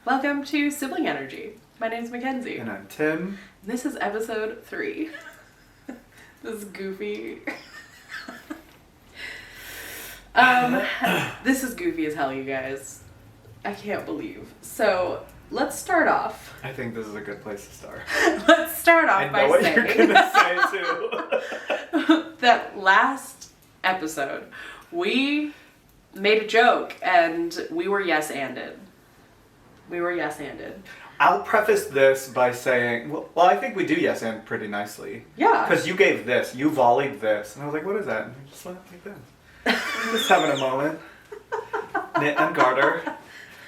Welcome to Sibling Energy. My name's Mckenzie. And I'm Tim. This is episode 3. This is goofy. This is goofy as hell, you guys. I can't believe. So, let's start off. I think this is a good place to start. Let's start off by saying... I know what you're gonna say, too. That last episode, we made a joke, and we were yes-anded. I'll preface this by saying, well, I think we do yes and pretty nicely. Yeah. Because you gave this, you volleyed this. And I was like, what is that? And you just went like this. I'm just having a moment. Knit and garter.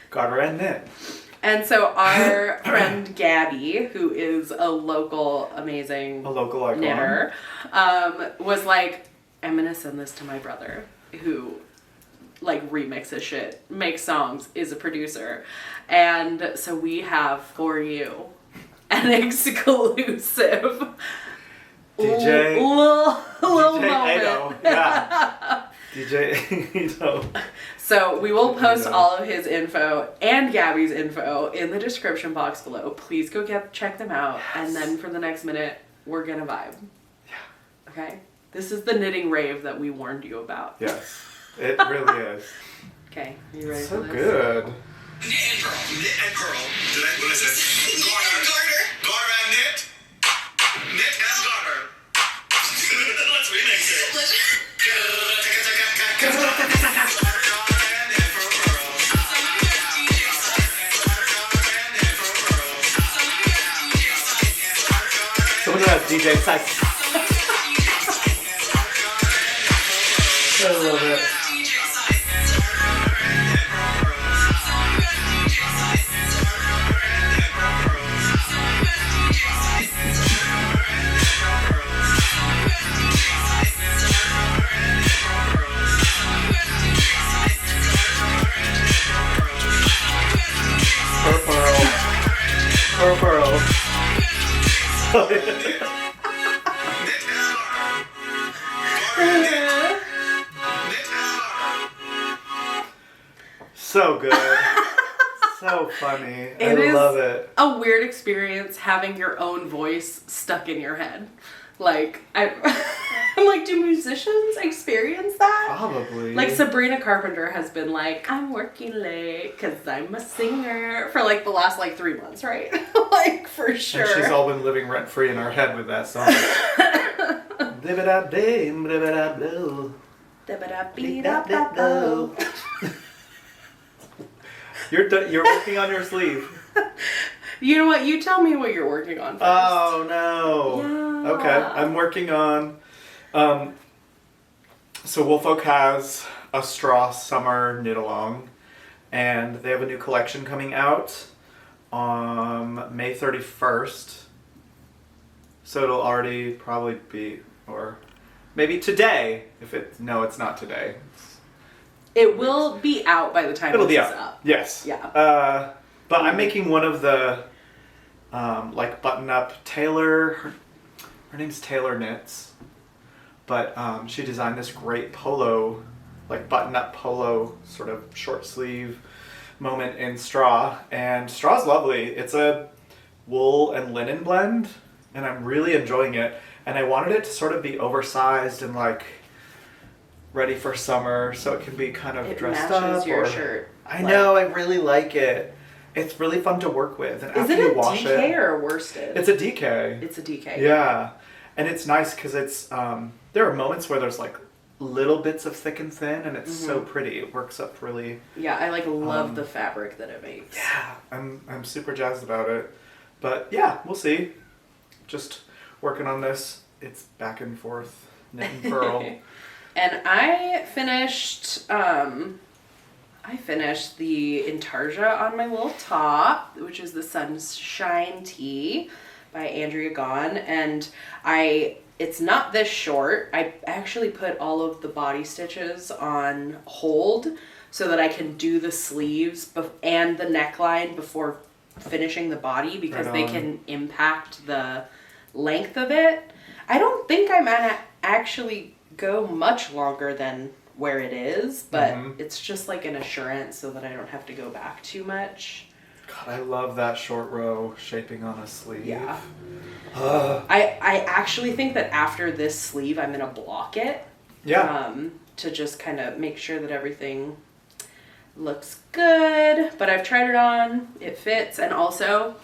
Garter and knit. And so our friend Gabie, who is a local amazing icon. knitter, was like, I'm going to send this to my brother, who like remixes shit, makes songs, is a producer. And so we have for you an exclusive DJ little moment. Ado. Yeah. DJ Ado. So we will post all of his info and Gabby's info in the description box below. Please go check them out. Yes. And then for the next minute, we're gonna vibe. Yeah. Okay? This is the knitting rave that we warned you about. Yes. It really is. Okay, are you ready so for this? Good. Knit and purl. What is it? Garter and knit. Knit and garter. Let's remix it. Someone who has DJ sex. I love it. PURL. So good. So funny. I love it. A weird experience having your own voice stuck in your head. Like, I'm like, do musicians experience that? Probably. Like, Sabrina Carpenter has been like, I'm working late because I'm a singer for like the last like 3 months, right? Like, for sure. And she's all been living rent free in our head with that song. You're working on your sleeve. You know what? You tell me what you're working on first. Oh, no. Yeah. Okay, I'm working on... So Woolfolk has a straw summer knit-along, and they have a new collection coming out on May 31st. So it'll already probably be, or maybe today, no, it's not today. It will be out by the time It'll this be is out. up. Yes. Yeah. But I'm making one of the, like button-up Taylor, her name's Taylor Knits, but she designed this great polo, like button-up polo sort of short sleeve moment in straw, and straw's lovely. It's a wool and linen blend, and I'm really enjoying it, and I wanted it to sort of be oversized and like ready for summer, so it can be kind of dressed up. It matches your shirt. I know, I really like it. It's really fun to work with, and is after you it a wash DK it, or worsted? it's a DK. It's a DK. Yeah, and it's nice because it's there are moments where there's like little bits of thick and thin, and it's so pretty. It works up really. Yeah, I like love the fabric that it makes. Yeah, I'm super jazzed about it, but yeah, we'll see. Just working on this. It's back and forth, knit and purl. And I finished the intarsia on my little top, which is the Sunshine Tea by Andrea Gaughan, and it's not this short. I actually put all of the body stitches on hold so that I can do the sleeves and the neckline before finishing the body, because they can impact the length of it. I don't think I'm actually go much longer than where it is, but it's just like an assurance so that I don't have to go back too much. God, I love that short row shaping on a sleeve. Yeah. I actually think that after this sleeve, I'm going to block it. Yeah. To just kind of make sure that everything looks good. But I've tried it on. It fits. And also,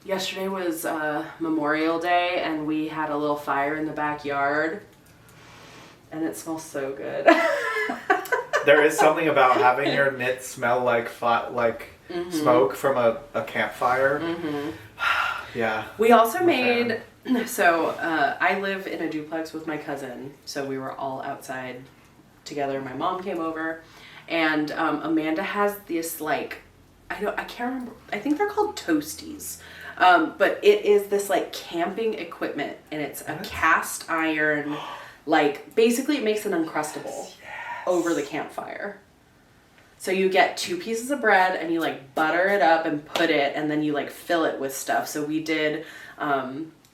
yesterday was Memorial Day, and we had a little fire in the backyard. And it smells so good. There is something about having your knit smell like smoke from a campfire. Yeah. We also made, so I live in a duplex with my cousin, so we were all outside together. My mom came over, and Amanda has this like, I can't remember, I think they're called Toasties, but it is this like camping equipment, and it's a cast iron, like basically it makes an Uncrustable over the campfire. So you get 2 pieces of bread and you like butter it up and put it, and then you like fill it with stuff. So we did,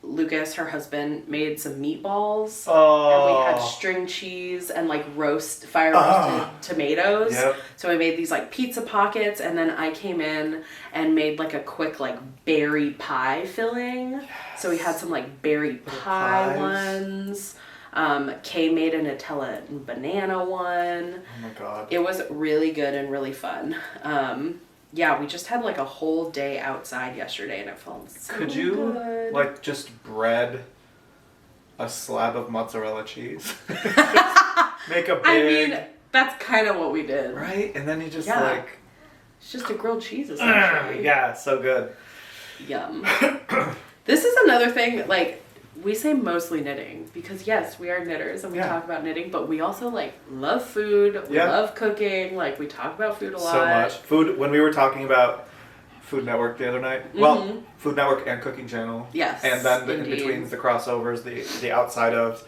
Lucas, her husband, made some meatballs. And we had string cheese and like fire roasted tomatoes. Yep. So we made these like pizza pockets, and then I came in and made like a quick like berry pie filling. Yes. So we had some like berry pie ones. Kay made a Nutella and banana one. Oh my god. It was really good and really fun. Yeah, we just had like a whole day outside yesterday, and it felt so good. Could you like just bread a slab of mozzarella cheese? Make a big... I mean, that's kind of what we did. Right? And then you just It's just a grilled cheese essentially. Yeah, so good. Yum. This is another thing, like, we say mostly knitting because yes, we are knitters and we talk about knitting, but we also like love food. We love cooking. Like we talk about food a lot. So much food. When we were talking about Food Network the other night, well, Food Network and Cooking Channel. Yes, and then in between the crossovers, the outside of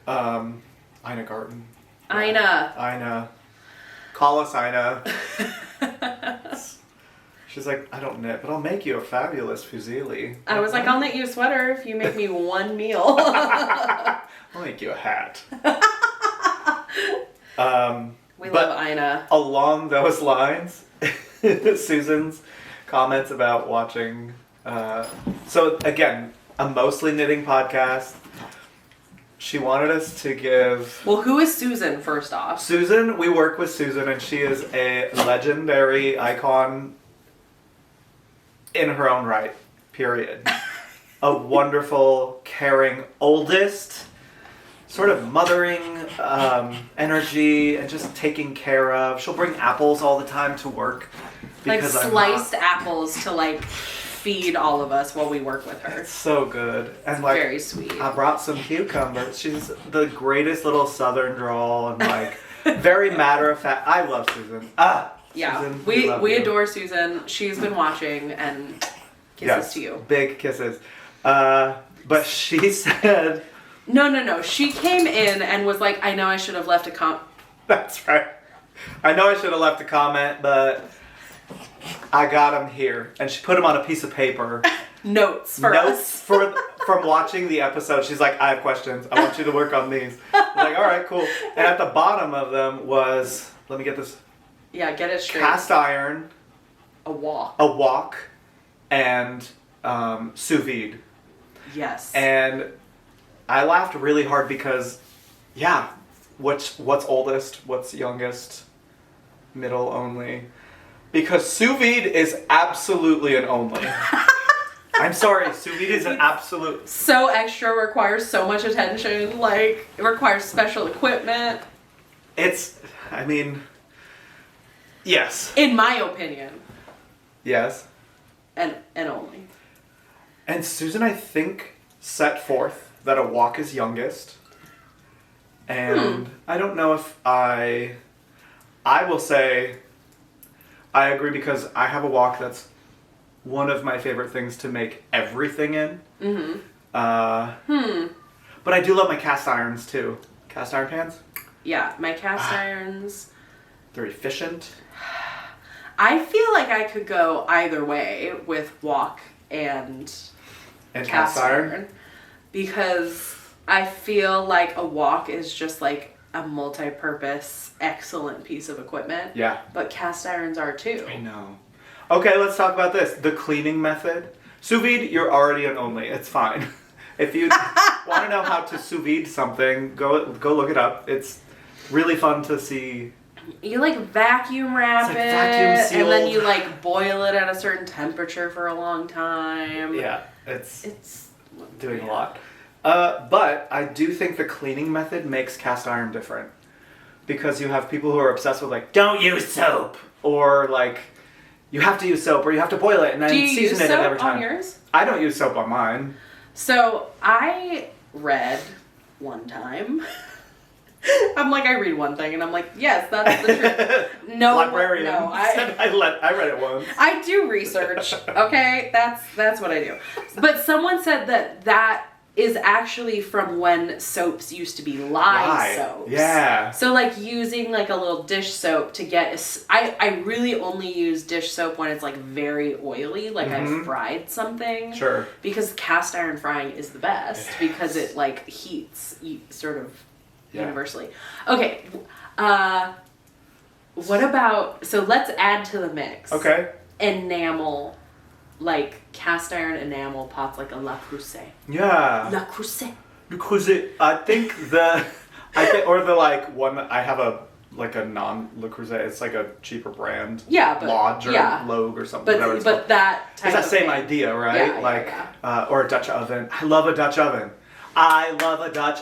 Ina Garten. Ina. Call us Ina. She's like, I don't knit, but I'll make you a fabulous fusilli. I was like, I'll knit you a sweater if you make me one meal. I'll make you a hat. We love Ina. Along those lines, Susan's comments about watching. So again, a mostly knitting podcast. She wanted us to give... Well, who is Susan, first off? Susan, we work with Susan, and she is a legendary icon in her own right, period. A wonderful, caring, oldest, sort of mothering energy and just taking care of. She'll bring apples all the time to work. Like sliced apples to like feed all of us while we work with her. It's so good. And like, very sweet. I brought some cucumbers. She's the greatest little southern drawl and like very matter of fact. I love Susan. Yeah, Susan, we adore Susan. She's been watching, and kisses to you. Big kisses. But she said... No. She came in and was like, I know I should have left a comment. That's right. I know I should have left a comment, but I got them here. And she put them on a piece of paper. Notes for us. From watching the episode. She's like, I have questions. I want you to work on these. I'm like, all right, cool. And at the bottom of them was... Let me get this... Yeah, get it straight. Cast iron. A wok. And sous vide. Yes. And I laughed really hard because, what's oldest, what's youngest, middle only. Because sous vide is absolutely an only. I'm sorry, sous vide is an absolute... So extra, requires so much attention, like, it requires special equipment. Yes. In my opinion. Yes. And only. And Susan, I think, set forth that a wok is youngest. And I don't know if I will say I agree because I have a wok that's one of my favorite things to make everything in. Mm-hmm. But I do love my cast irons too. Cast iron pans? Yeah, my cast irons. They're efficient. I feel like I could go either way with wok and cast iron. Because I feel like a wok is just like a multi-purpose, excellent piece of equipment. Yeah. But cast irons are too. I know. Okay, let's talk about this. The cleaning method. Sous vide, you're already an only. It's fine. If you want to know how to sous vide something, go look it up. It's really fun to see. You like vacuum wrap It's it, like vacuum and then sealed. you like boil it at a certain temperature for a long time. Yeah, it's It's doing a lot. But I do think the cleaning method makes cast iron different. Because you have people who are obsessed with like, don't use soap! Or like, you have to use soap, or you have to boil it and then Do you season use it every soap time. on yours? I don't use soap on mine. So I read one time. I'm like, I read one thing, and I'm like, yes, that's the truth. No, Librarian. no, I read it once. I do research. Okay, that's what I do. But someone said that is actually from when soaps used to be lye soaps. Yeah. So like using like a little dish soap to get, I really only use dish soap when it's like very oily, like I've fried something. Sure. Because cast iron frying is the best because it like heats sort of universally. Okay. What about, so let's add to the mix. Okay. Enamel, like cast iron enamel pots, like a La Creuset. Yeah. La Creuset. Le Creuset. I think or the like one, I have a non Le Creuset, it's like a cheaper brand. Yeah, but Lodge or Logue or something. But that type it's that of same thing. idea, right? Or a Dutch oven. I love a Dutch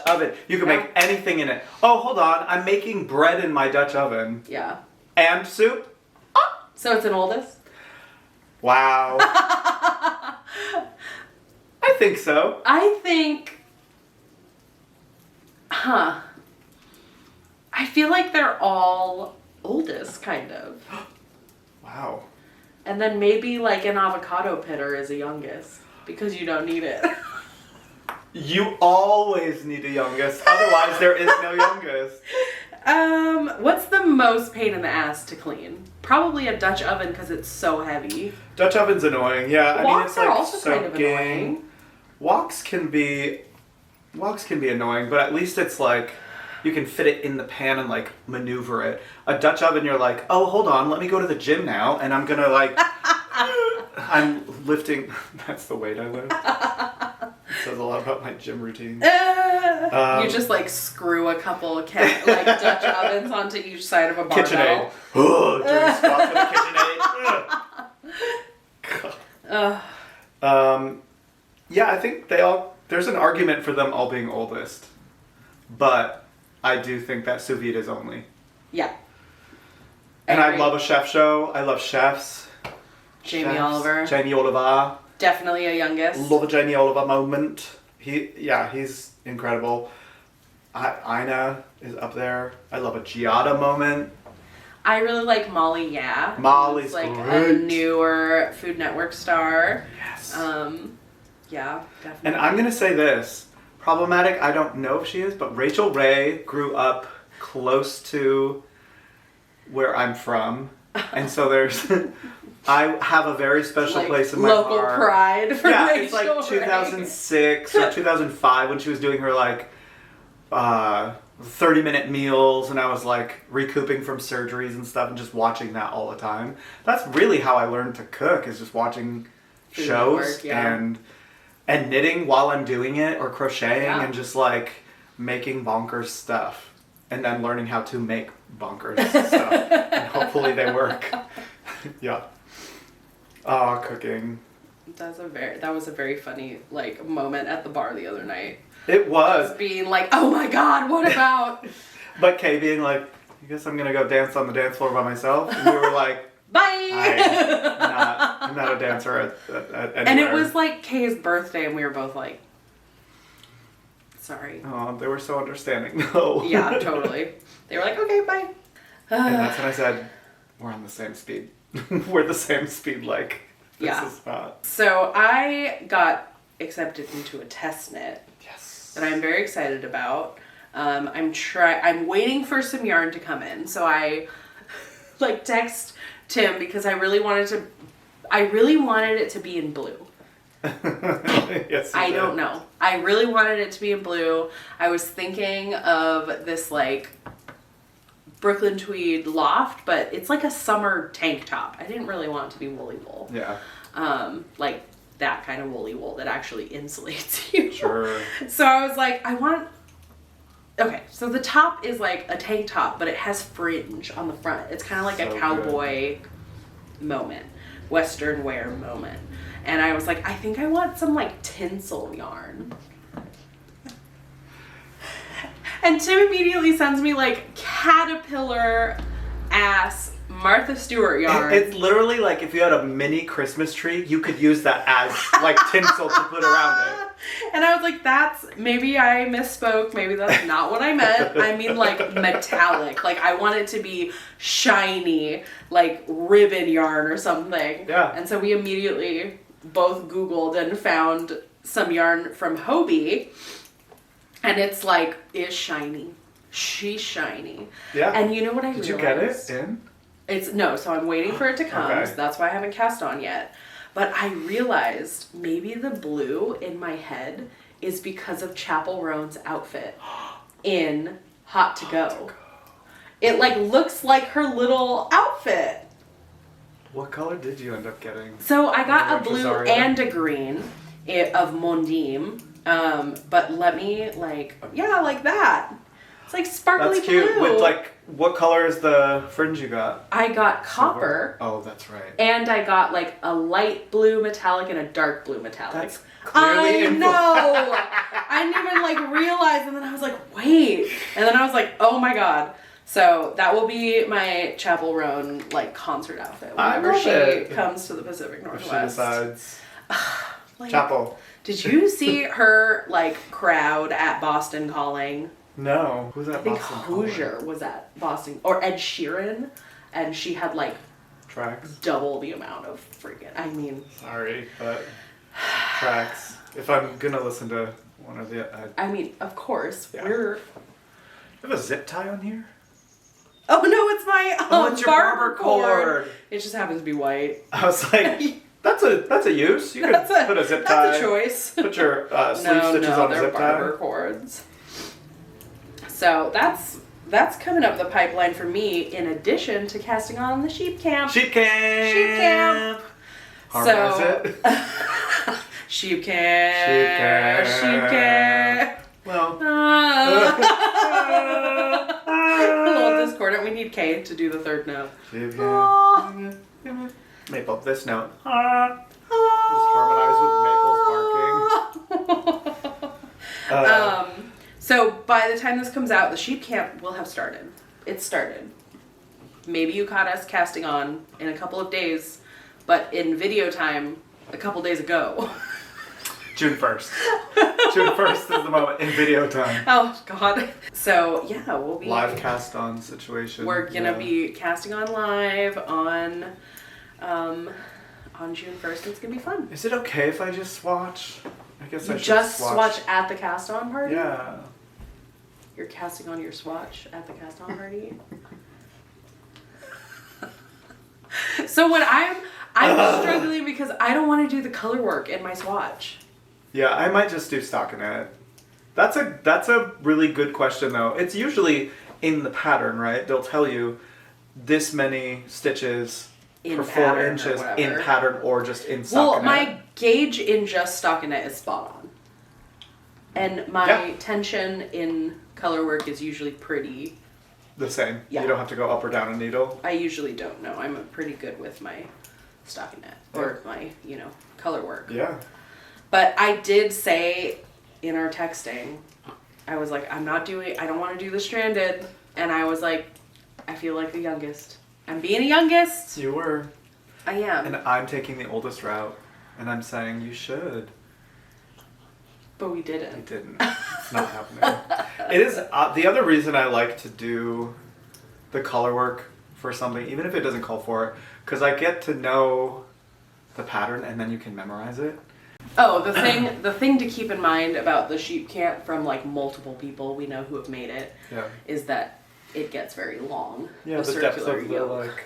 oven. You can make anything in it. Oh, hold on. I'm making bread in my Dutch oven. Yeah. And soup? So it's an oldest? Wow. I think so. I think, I feel like they're all oldest, kind of. Wow. And then maybe like an avocado pitter is a youngest, because you don't need it. You always need a youngest, otherwise there is no youngest. What's the most pain in the ass to clean? Probably a Dutch oven because it's so heavy. Dutch oven's annoying, yeah. Woks it's are like also kind of annoying. Woks can be annoying, but at least it's like you can fit it in the pan and like maneuver it. A Dutch oven, you're like, oh, hold on, let me go to the gym now, and I'm gonna like, I'm lifting. That's the weight I lift. It says a lot about my gym routine. You just like screw a couple of Dutch ovens onto each side of a barbell. KitchenAid. Oh, doing squats with a KitchenAid. Yeah, I think there's an argument for them all being oldest. But I do think that sous vide is only. Yeah. And I love a chef show. I love chefs. Jamie Oliver. Jamie Oliver. Definitely a youngest. Love a Jamie Oliver moment. He's incredible. Ina is up there. I love a Giada moment. I really like Molly Yeah. Molly's like great. a newer Food Network star. Yes. Yeah, definitely. And I'm going to say this. Problematic, I don't know if she is, but Rachel Ray grew up close to where I'm from. And so I have a very special like place in my local heart. pride for Yeah, Rachel it's like Ray. 2006 or 2005 when she was doing her like 30-minute meals, and I was like recouping from surgeries and stuff and just watching that all the time. That's really how I learned to cook, is just watching Food shows Network, yeah. and knitting while I'm doing it, or crocheting, Yeah. and just like making bonkers stuff, and then learning how to make bonkers stuff, and hopefully they work. Yeah. Cooking. That was a very funny like moment at the bar the other night. It was. Just being like, oh my god, what about? But Kay being like, I guess I'm gonna go dance on the dance floor by myself. And we were like, Bye! I'm not a dancer at anywhere. And it was like Kay's birthday, and we were both like, sorry. Oh, they were so understanding. No. Yeah, totally. They were like, okay, bye. And that's when I said, we're on the same speed. We're the same speed, like, this Yeah. is not. So I got accepted into a test knit Yes. that I'm very excited about. I'm waiting for some yarn to come in. So I text Tim because I really wanted it to be in blue. Yes, you I did. don't know. I really wanted it to be in blue. I was thinking of this like Brooklyn tweed loft, but it's like a summer tank top. I didn't really want it to be woolly wool. Yeah. Like that kind of woolly wool that actually insulates you. Sure. So I was like, okay, so the top is like a tank top, but it has fringe on the front. It's kind of like So a cowboy moment, Western wear moment. And I was like, I think I want some like tinsel yarn. And Tim immediately sends me like caterpillar ass Martha Stewart yarn. It's literally like if you had a mini Christmas tree, you could use that as like tinsel to put around it. And I was like, maybe I misspoke. Maybe that's not what I meant. I mean like metallic. Like I want it to be shiny, like ribbon yarn or something. Yeah. And so we immediately both Googled and found some yarn from Hobie. And it's like, it's shiny. She's shiny. Yeah. And you know what I realized? Did you get it in? No, so I'm waiting for it to come. Okay. So that's why I haven't cast on yet. But I realized maybe the blue in my head is because of Chapel Roan's outfit in Hot to Go. It like looks like her little outfit. What color did you end up getting? So I got a Which blue was Aria? and a green of Mondim. But let me like that. It's like sparkly That's cute. blue. With like, what color is the fringe you got? I got copper. Oh, that's right. And I got like a light blue metallic and a dark blue metallic. That's clearly I know. I didn't even like realize, and then I was like, wait. And then I was like, oh my god. So that will be my Chapel Roan like concert outfit I whenever love she it. comes to the Pacific If she Northwest. decides. Like, Chapel. did you see her like crowd at Boston Calling? No. Who's that? I think Boston Hoosier was at Boston, or Ed Sheeran, and she had like Tracks. double the amount of freaking. I mean, Sorry, but tracks. If I'm gonna listen to one of the, I mean, of course Yeah. we're. you have a zip tie on here. Oh no, it's my It's your barber cord. It just happens to be white. I was like, that's a use. You could put a zip tie. That's a choice. Put your sleeve stitches on a they're zip barber tie. cords. So that's coming up the pipeline for me. In addition to casting on the sheep camp. Sheep camp. Sheep camp. Harmonize So- it. Sheep camp. Sheep camp. Sheep camp. Well. A little discordant. We need Kay to do the third note. Sheep Aw. camp. Maple. This note. Just harmonize with Maple's barking. So by the time this comes out, the sheep camp will have started. It's started. Maybe you caught us casting on in a couple of days, but in video time, a couple days ago. June 1st. June 1st is the moment in video time. Oh God. So yeah, we'll be Live cast on situation. We're gonna Yeah. be casting on live on June 1st. It's gonna be fun. Is it okay if I just swatch? I guess I You should just swatch at the cast on party? Yeah. You're casting on your swatch at the cast on party? So what I'm struggling because I don't want to do the color work in my swatch. Yeah, I might just do stockinette. That's a really good question though. It's usually in the pattern, right? They'll tell you this many stitches In per 4 pattern or inches whatever. in pattern or just in stockinette. Well, my gauge in just stockinette is spot on. And my Yeah. tension in color work is usually pretty. The same. Yeah. You don't have to go up or down a needle. I usually don't know. I'm pretty good with my stockinette or my, color work. Yeah. But I did say in our texting, I was like, I don't want to do the stranded. And I was like, I feel like the youngest. I'm being a youngest. You were. I am. And I'm taking the oldest route. And I'm saying you should. But we I didn't. didn't. It's not happening. It is the other reason I like to do the color work for something, even if it doesn't call for it, because I get to know the pattern and then you can memorize it. Oh, the thing to keep in mind about the sheep camp from like multiple people we know who have made it is Yeah. that it gets very long. Yeah, the depth of the yoke.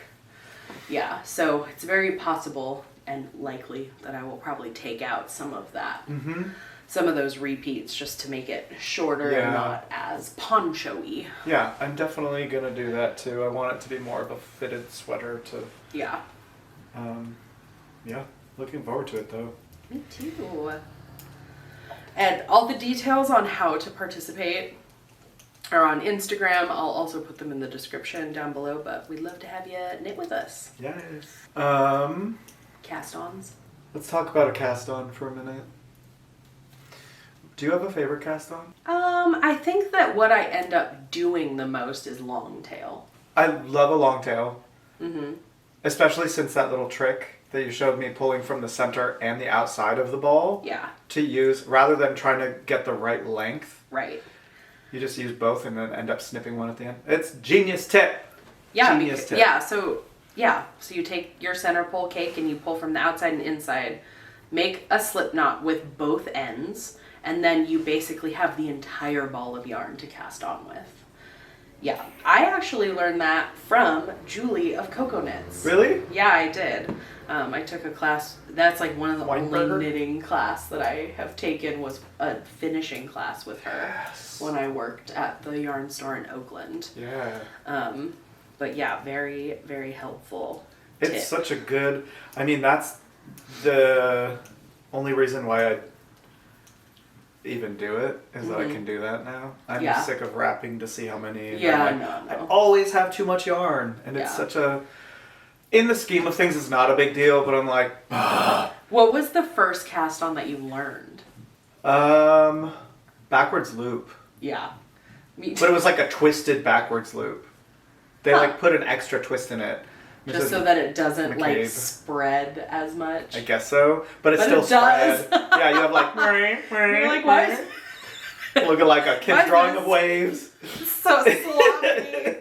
Yeah, so it's very possible. and likely that I will probably take out some of that. Mm-hmm. Some of those repeats just to make it shorter Yeah. and not as poncho-y. Yeah, I'm definitely gonna do that too. I want it to be more of a fitted sweater to, Yeah. yeah, looking forward to it though. Me too. And all the details on how to participate are on Instagram. I'll also put them in the description down below, but we'd love to have you knit with us. Yes. Cast-ons. Let's talk about a cast on for a minute. Do you have a favorite cast on? I think that what I end up doing the most is long tail. I love a long tail. Mm-hmm. Especially since that little trick that you showed me pulling from the center and the outside of the ball. Yeah. To use, rather than trying to get the right length. Right. You just use both and then end up snipping one at the end. It's genius tip. Yeah. Genius tip. So you take your center pull cake and you pull from the outside and inside, make a slip knot with both ends, and then you basically have the entire ball of yarn to cast on with. Yeah, I actually learned that from Julie of Cocoa Knits. Really? Yeah, I did. I took a class, that's like one of the Weinberger? only knitting class that I have taken was a finishing class with her when I worked at the yarn store in Oakland. Yeah. But yeah, very, very helpful It's tip. such a good, I mean, that's the only reason why I even do it is that I can do that now. I'm Yeah. sick of wrapping to see how many. And Yeah, I'm no. I always have too much yarn, and it's Yeah. such a. In the scheme of things, it's not a big deal, but I'm like, What was the first cast on that you learned? backwards loop. Yeah. Me But too. it was like a twisted backwards loop. They Huh. like put an extra twist in it. Just Mrs. so that it doesn't like McCabe. spread as much. I guess so, but it's But still it does. spread. Yeah, you have like. You're like, what? Looking like a Why kid's is drawing this- of waves. So sloppy.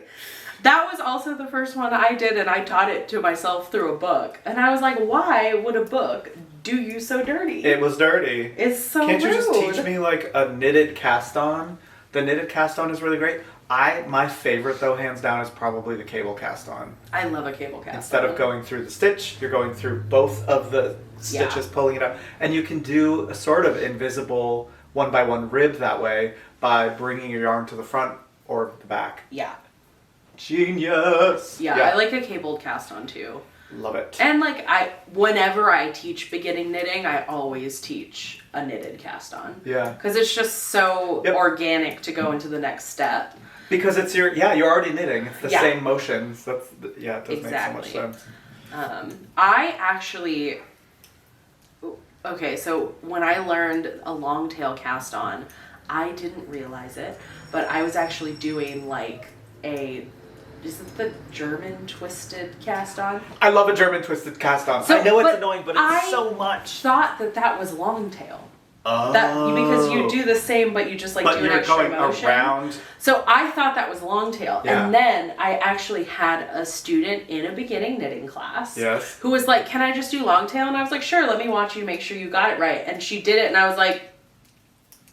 That was also the first one I did, and I taught it to myself through a book. And I was like, why would a book do you so dirty? It was dirty. It's so Can't you rude. just teach me like a knitted cast on? The knitted cast on is really great. My favorite though, hands down, is probably the cable cast on. I love a cable cast. Instead of going through the stitch, you're going through both of the stitches, pulling it up. And you can do a sort of invisible 1x1 rib that way by bringing your yarn to the front or the back. Yeah. Genius! Yeah, I like a cabled cast on too. Love it. And like whenever I teach beginning knitting, I always teach a knitted cast on. Yeah. Because it's just so organic to go into the next step. Because it's you're already knitting. It's the same motions. It does Exactly. make so much sense. I actually, okay, so when I learned a long tail cast on, I didn't realize it, but I was actually doing like is it the German twisted cast on? I love a German twisted cast on. So, I know it's but annoying, but it's I so much. Thought that was long tail. Oh. Because you do the same, but you just like do an extra going motion. around. So I thought that was long tail, Yeah. and then I actually had a student in a beginning knitting class. Yes. Who was like, "Can I just do long tail?" And I was like, "Sure, let me watch you make sure you got it right." And she did it, and I was like,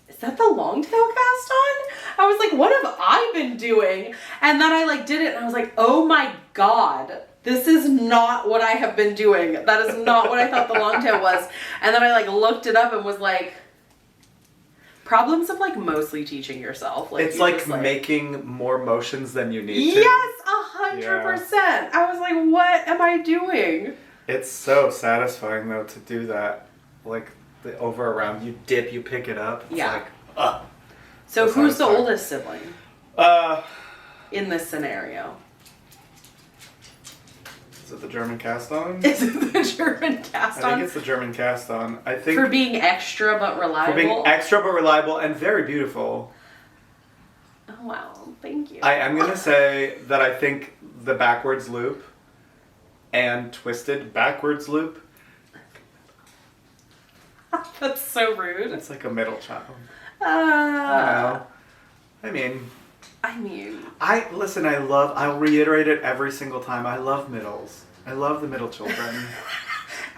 "Is that the long tail cast on?" I was like, "What have I been doing?" And then I like did it, and I was like, "Oh my god. This is not what I have been doing. That is not what I thought the long tail was." And then I like looked it up and was like, problems of like mostly teaching yourself. Like It's you like just, making more motions than you need to. Yes, 100%. I was like, what am I doing? It's so satisfying though to do that. Like the over around, you dip, you pick it up. It's Yeah. like, So So who's the satisfying. oldest sibling in this scenario? Is it the German cast on? Is it the German cast I think on? it's the German cast on. I think For being extra but reliable? for being extra but reliable and very beautiful. Oh, wow. Thank you. I am gonna say that I think the backwards loop and twisted backwards loop. That's so rude. It's like a middle child. I mean, I'll reiterate it every single time. I love middles. I love the middle children.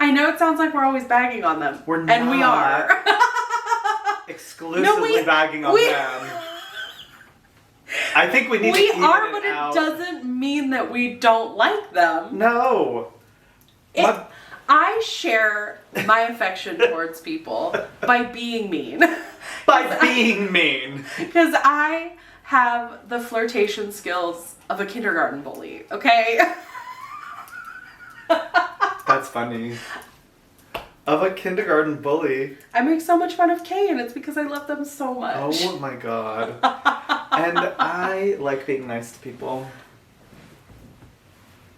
I know it sounds like we're always bagging on them. We're And we not. are. Exclusively bagging on them. I think we need to We even are, it but out. it doesn't mean that we don't like them. No. I share my affection towards people by being mean. By being mean. Because I have the flirtation skills of a kindergarten bully, okay? That's funny. Of a kindergarten bully. I make so much fun of Kay, and it's because I love them so much. Oh my god. And I like being nice to people.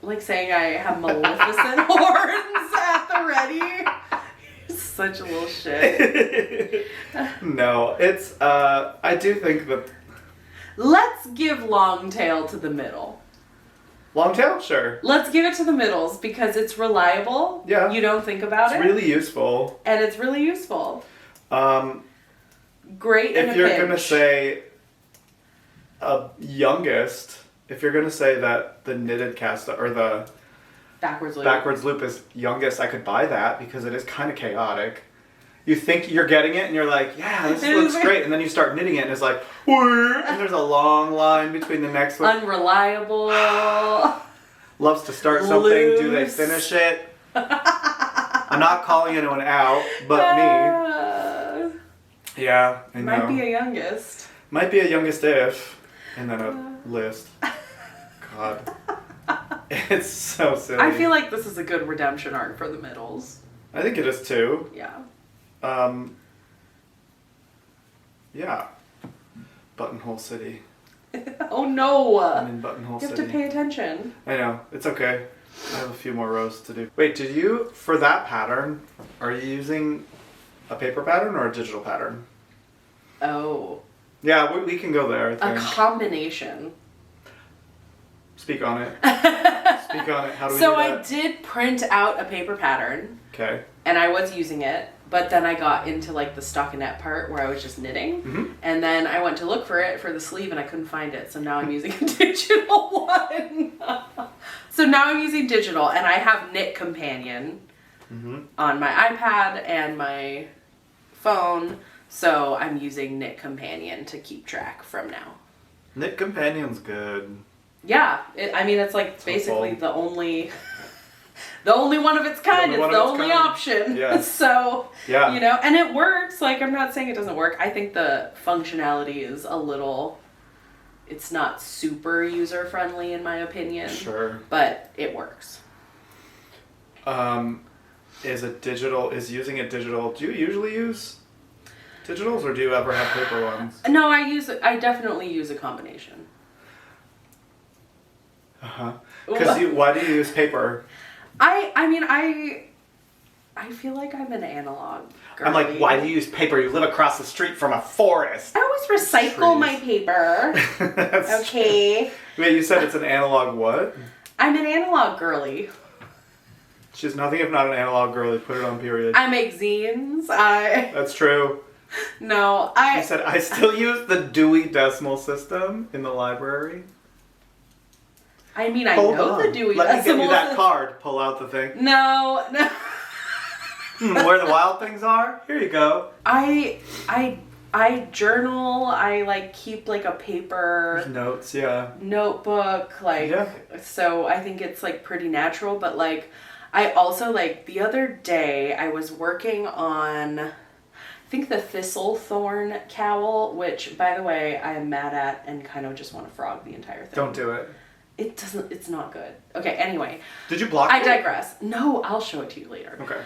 Like saying I have Maleficent horns at the ready. You're such a little shit. No, it's, I do think that... Let's give long tail to the middle. Long tail? Sure. Let's give it to the middles because it's reliable. Yeah. You don't think about it. It's really useful. And it's really useful. Great in a If you're pinch. gonna say youngest, if you're gonna say that the knitted cast or the backwards loop is youngest, I could buy that because it is kind of chaotic. You think you're getting it and you're like, yeah, this looks great, and then you start knitting it and it's like, and there's a long line between the next one. Unreliable. Loves to start something, do they Loose. finish it? I'm not calling anyone out, but me. Yeah, I know. Might be a youngest. Might be a youngest if, and then a list. God. It's so silly. I feel like this is a good redemption arc for the middles. I think it is too. Yeah. Yeah. Buttonhole City. Oh no! I'm in Buttonhole You have City. to pay attention. I know. It's okay. I have a few more rows to do. Wait, did you, for that pattern, are you using a paper pattern or a digital pattern? Oh. Yeah, we can go there, I A think. combination. Speak on it. Speak on it. How do we So do I that? did print out a paper pattern, Okay. and I was using it, but then I got into like the stockinette part where I was just knitting, Mm-hmm. and then I went to look for it for the sleeve and I couldn't find it, so now I'm using a digital one. So now I'm using digital, and I have Knit Companion on my iPad and my phone, so I'm using Knit Companion to keep track from now. Knit Companion's good. Yeah, it's like basically the only one of its kind. It's the only option. Yeah. So, Yeah. you know, and it works. Like, I'm not saying it doesn't work. I think the functionality is it's not super user friendly in my opinion. Sure. But it works. Is using it digital, do you usually use digitals or do you ever have paper ones? No, I definitely use a combination. Uh-huh. Why do you use paper? I feel like I'm an analog girly. I'm like, why do you use paper? You live across the street from a forest. I always recycle my paper. That's Okay. Wait, you said it's an analog what? I'm an analog girly. She's nothing if not an analog girly. Put it on period. I make zines. That's true. You said, I still use the Dewey Decimal System in the library. I Hold know on. the Dewey Let me get Decimal you that System. card. Pull out the thing. No. Where the wild things are? Here you go. I journal. I like keep like a paper Notes, yeah. notebook. So I think it's like pretty natural. But like, I also like the other day I was working on, I think the Thistlethorn cowl, which by the way I am mad at and kind of just want to frog the entire thing. Don't do it. It's not good. Okay, anyway. Did you block I it? digress. No, I'll show it to you later. Okay.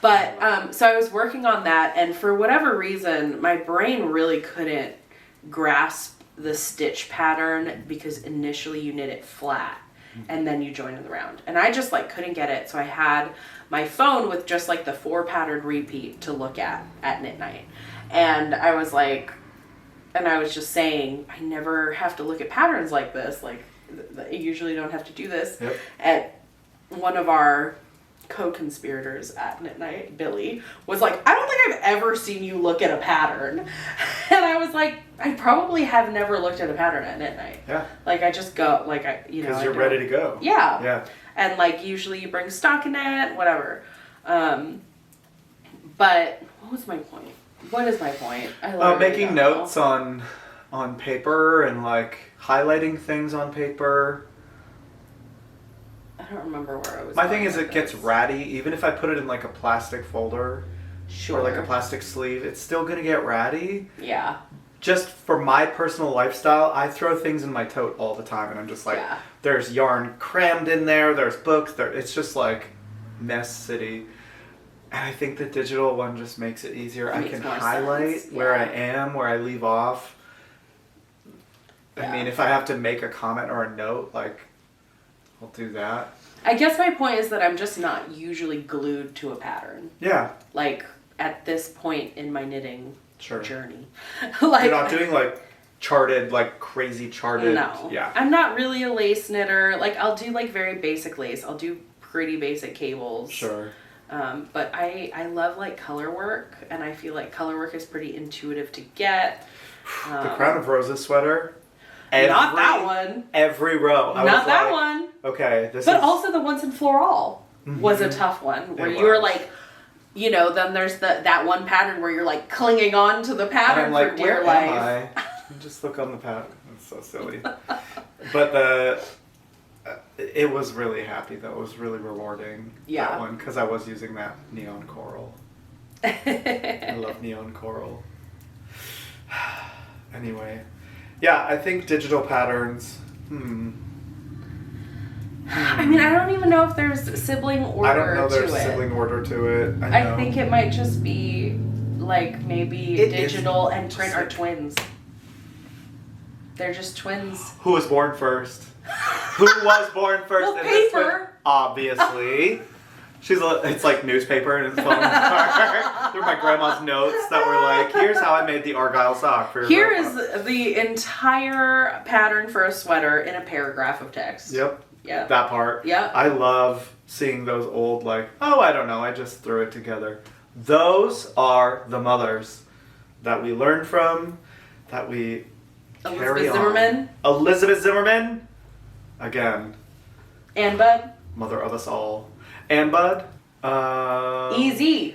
But, so I was working on that, and for whatever reason, my brain really couldn't grasp the stitch pattern because initially you knit it flat, and then you join it around. And I just, like, couldn't get it, so I had my phone with just, like, the 4-pattern repeat to look at knit night. And I was like, and I was just saying, I never have to look at patterns like this, like, I usually don't have to do this. Yep. And one of our co-conspirators at Knit Night, Billy, was like, I don't think I've ever seen you look at a pattern. And I was like, I probably have never looked at a pattern at Knit Night. Yeah. Like, I just go, like, Because you're ready to go. Yeah. Yeah. And, like, usually you bring stockinette, whatever. But, what was my point? What is my point? I literally Making don't know. notes on paper and, like, highlighting things on paper. I don't remember where I was. My thing going is with it gets this. ratty, even if I put it in like a plastic folder Sure. or like a plastic sleeve, it's still gonna get ratty. Yeah. Just for my personal lifestyle, I throw things in my tote all the time, and I'm just like, Yeah. there's yarn crammed in there, there's books, it's just like mess city. And I think the digital one just makes it easier. I Makes can more highlight sense, where I yeah. am, where I leave off. Yeah. I mean, if I have to make a comment or a note, like, I'll do that. I guess my point is that I'm just not usually glued to a pattern. Yeah, Like at this point in my knitting sure. journey. Like You're not doing like charted, like crazy charted. No. Yeah. I'm not really a lace knitter. Like I'll do like very basic lace. I'll do pretty basic cables. Sure. But I love like color work, and I feel like color work is pretty intuitive to get. The Crown of Roses sweater. Not that one. Every row. I Not was that like, one. Okay, this But is... also the ones in floral was a tough one, where It you were was. like, you know, then there's that one pattern where you're like clinging on to the And pattern I'm like, for dear where life. am I? Just look on the pattern. It's so silly. But it was really happy though. It was really rewarding. Yeah. That one, because I was using that neon coral. I love neon coral. Anyway, yeah, I think digital patterns. I mean, I don't even know if there's sibling order I don't know there's to it. sibling order to it. I think it might just be like maybe It is digital and print just are like- twins. They're just twins. Who was born first? Who was born first? Well, in this paper. one? Obviously. It's like newspaper and it's falling apart. They're my grandma's notes that were like, here's how I made the Argyle sock for your Here grandma. is the entire pattern for a sweater in a paragraph of text. Yep. Yeah. That part. Yep. I love seeing those old, like, oh, I don't know, I just threw it together. Those are the mothers that we learn from, that we carry Elizabeth on. Zimmerman. Elizabeth Zimmerman. Again, And Bud. mother of us all. And Bud. EZ.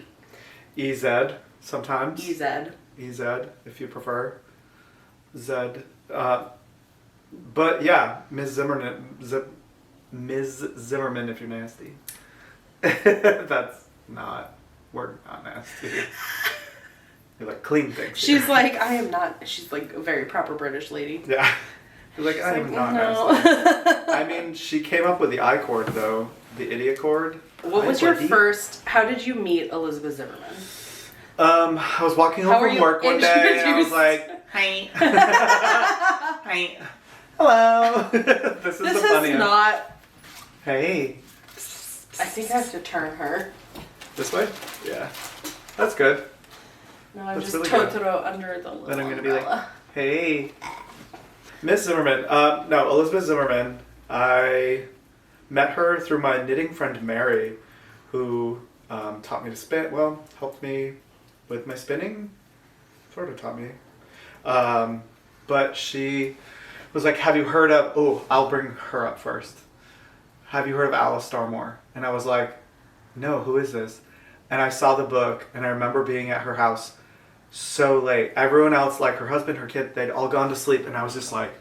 EZ sometimes. EZ. EZ, if you prefer. Zed. But yeah, Ms. Zimmerman, Ms. Zimmerman, if you're nasty. That's not, we're not nasty. You're like, clean things. She's like, I am not. She's like a very proper British lady. Yeah. You're like, I am Like, not no. nasty. I mean, she came up with the I chord though, the idiot chord. What was your first? How did you meet Elizabeth Zimmerman? I was walking home How were from you work one day and I was introduced? like, hi. Hi. Hello. This is This the is funniest. not. Hey. I think I have to turn her. This way? Yeah. That's good. No, I'm That's just really good. Totoro under the little Then I'm gonna be like, umbrella. hey. Miss Zimmerman. No, Elizabeth Zimmerman. I met her through my knitting friend Mary, who taught me to spin. Well, helped me with my spinning. Sort of taught me. But she was like, have you heard of... Oh, I'll bring her up first. Have you heard of Alice Starmore? And I was like, no, who is this? And I saw the book, and I remember being at her house so late. Everyone else, like her husband, her kid, they'd all gone to sleep, and I was just like,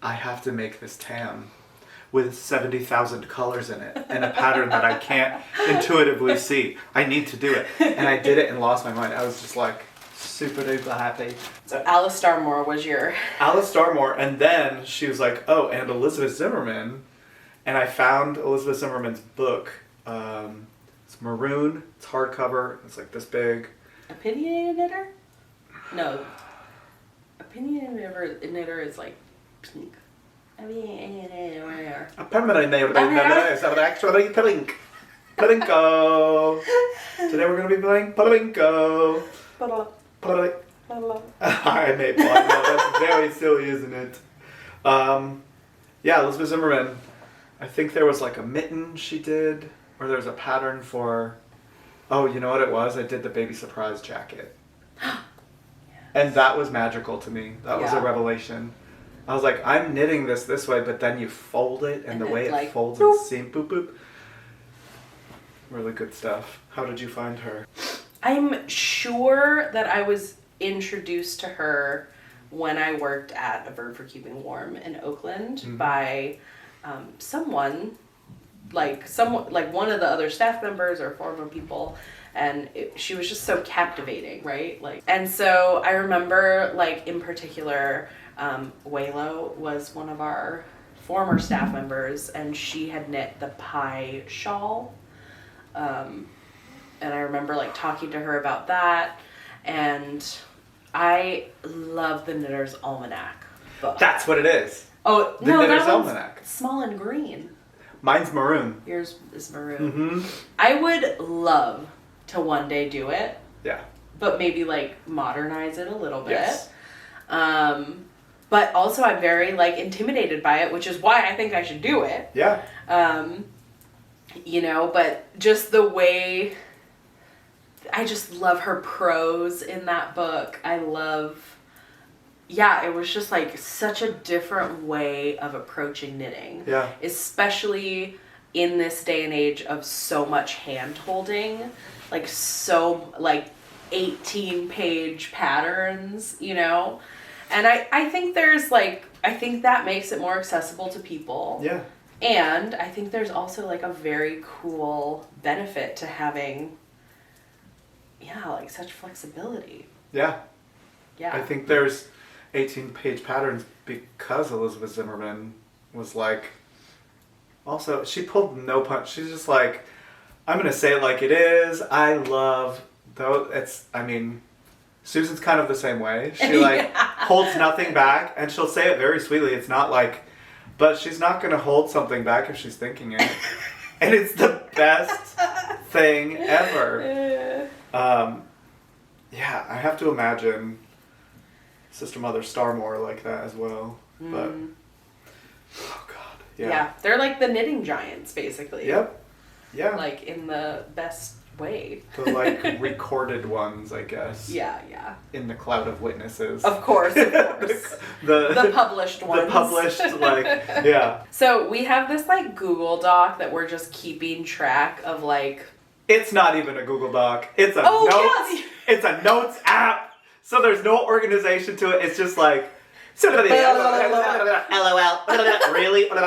I have to make this tam with 70,000 colors in it and a pattern that I can't intuitively see. I need to do it. And I did it and lost my mind. I was just like super duper happy. So Alice Starmore was your... Alice Starmore, and then she was like, oh, and Elizabeth Zimmerman. And I found Elizabeth Zimmerman's book. It's maroon, it's hardcover, it's like this big. Opinionated knitter? No. Opinionated knitter is like pink. Opinionated knitter. A permanent name is actually pink. Palinko. Today we're going to be playing Palinko. I made one. No, that's very silly, isn't it? Yeah, Elizabeth Zimmerman. I think there was like a mitten she did, or there was a pattern for... Oh, you know what it was? I did the baby surprise jacket. And that was magical to me. That was a Yeah. revelation. I was like, I'm knitting this way, but then you fold it, and the And way it's it like, folds boop. and seam, boop, boop. Really good stuff. How did you find her? I'm sure that I was introduced to her when I worked at A Bird for Keeping Warm in Oakland by someone, like one of the other staff members or former people, and she was just so captivating, right? Like, and so I remember, like, in particular, Waylo was one of our former staff members, and she had knit the pie shawl, and I remember, like, talking to her about that, and I love the Knitter's Almanac book. That's what it is. Oh, The no, Knitter's that one's Almanac. small and green. Mine's maroon. Yours is maroon. Mm-hmm. I would love to one day do it, Yeah. but maybe, like, modernize it a little bit. Yes. But also I'm very, like, intimidated by it, which is why I think I should do it. Yeah. You know, but just the way, I just love her prose in that book. I love, yeah, it was just, like, such a different way of approaching knitting. Yeah. Especially in this day and age of so much hand holding, like, so, like, 18-page patterns, you know? And I think there's, like, I think that makes it more accessible to people. Yeah. And I think there's also, like, a very cool benefit to having, yeah, like, such flexibility. Yeah. Yeah. I think there's 18-page patterns because Elizabeth Zimmerman was like, also, she pulled no punch. She's just like, I'm going to say it like it is. I love, though, Susan's kind of the same way. She, like, holds nothing back, and she'll say it very sweetly. It's not like, but she's not going to hold something back if she's thinking it. And it's the best thing ever. Yeah, I have to imagine Sister Mother Starmore like that as well. But, oh God. Yeah. They're like the knitting giants, basically. Yep. Yeah. Like, in the best way. The, like, recorded ones, I guess. Yeah. In the cloud of witnesses. Of course. The published ones. The published, like, yeah. So we have this, like, Google Doc that we're just keeping track of, like... It's not even a Google Doc. It's a Oh, notes. yes. It's a notes app. So there's no organization to it. It's just like... LOL. Really? And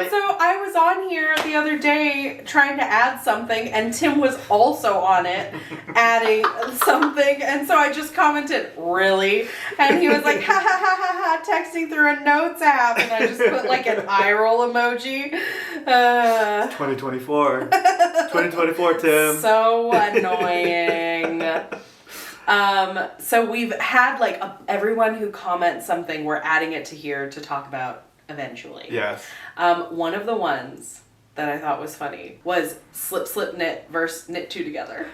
so I was on here the other day trying to add something, and Tim was also on it adding something, and so I just commented, really? And he was like, ha ha ha ha ha, texting through a notes app, and I just put, like, an eye roll emoji. 2024. 2024, Tim. So annoying. So we've had, like, everyone who comments something, we're adding it to here to talk about eventually. Yes. One of the ones that I thought was funny was slip, slip, knit versus knit two together.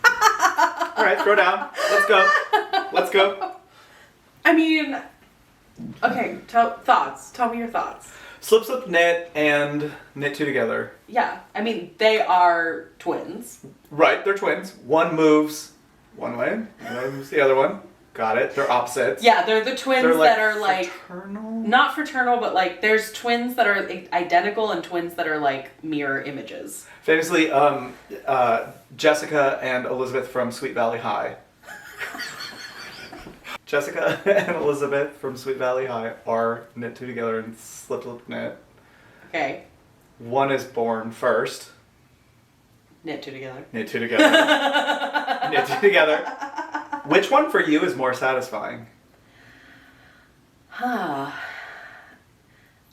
All right, throw down. Let's go. I mean, okay, thoughts. Tell me your thoughts. Slip, slip, knit, and knit two together. Yeah, I mean, they are twins. Right, they're twins. One moves one way, one moves the other one. Got it. They're opposites. Yeah, they're the twins that are, like, fraternal? not fraternal, but, like, there's twins that are identical and twins that are, like, mirror images. Famously, Jessica and Elizabeth from Sweet Valley High. Jessica and Elizabeth from Sweet Valley High are knit two together and slip, slip, knit. Okay. One is born first. Knit two together. Knit two together. Knit two together. Which one for you is more satisfying? I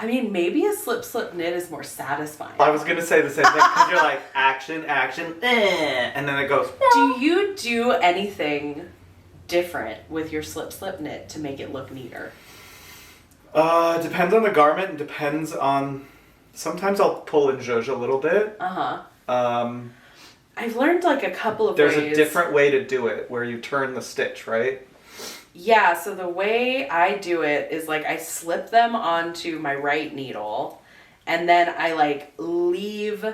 mean, maybe a slip, slip, knit is more satisfying. I was going to say the same thing, because you're like, action, and then it goes... Do you do anything different with your slip, slip, knit to make it look neater? Depends on the garment, depends on... Sometimes I'll pull and zhuzh a little bit. I've learned, like, a couple of ways. ways. There's a different way to do it, where you turn the stitch, right? Yeah, so the way I do it is, like, I slip them onto my right needle, and then I, like, leave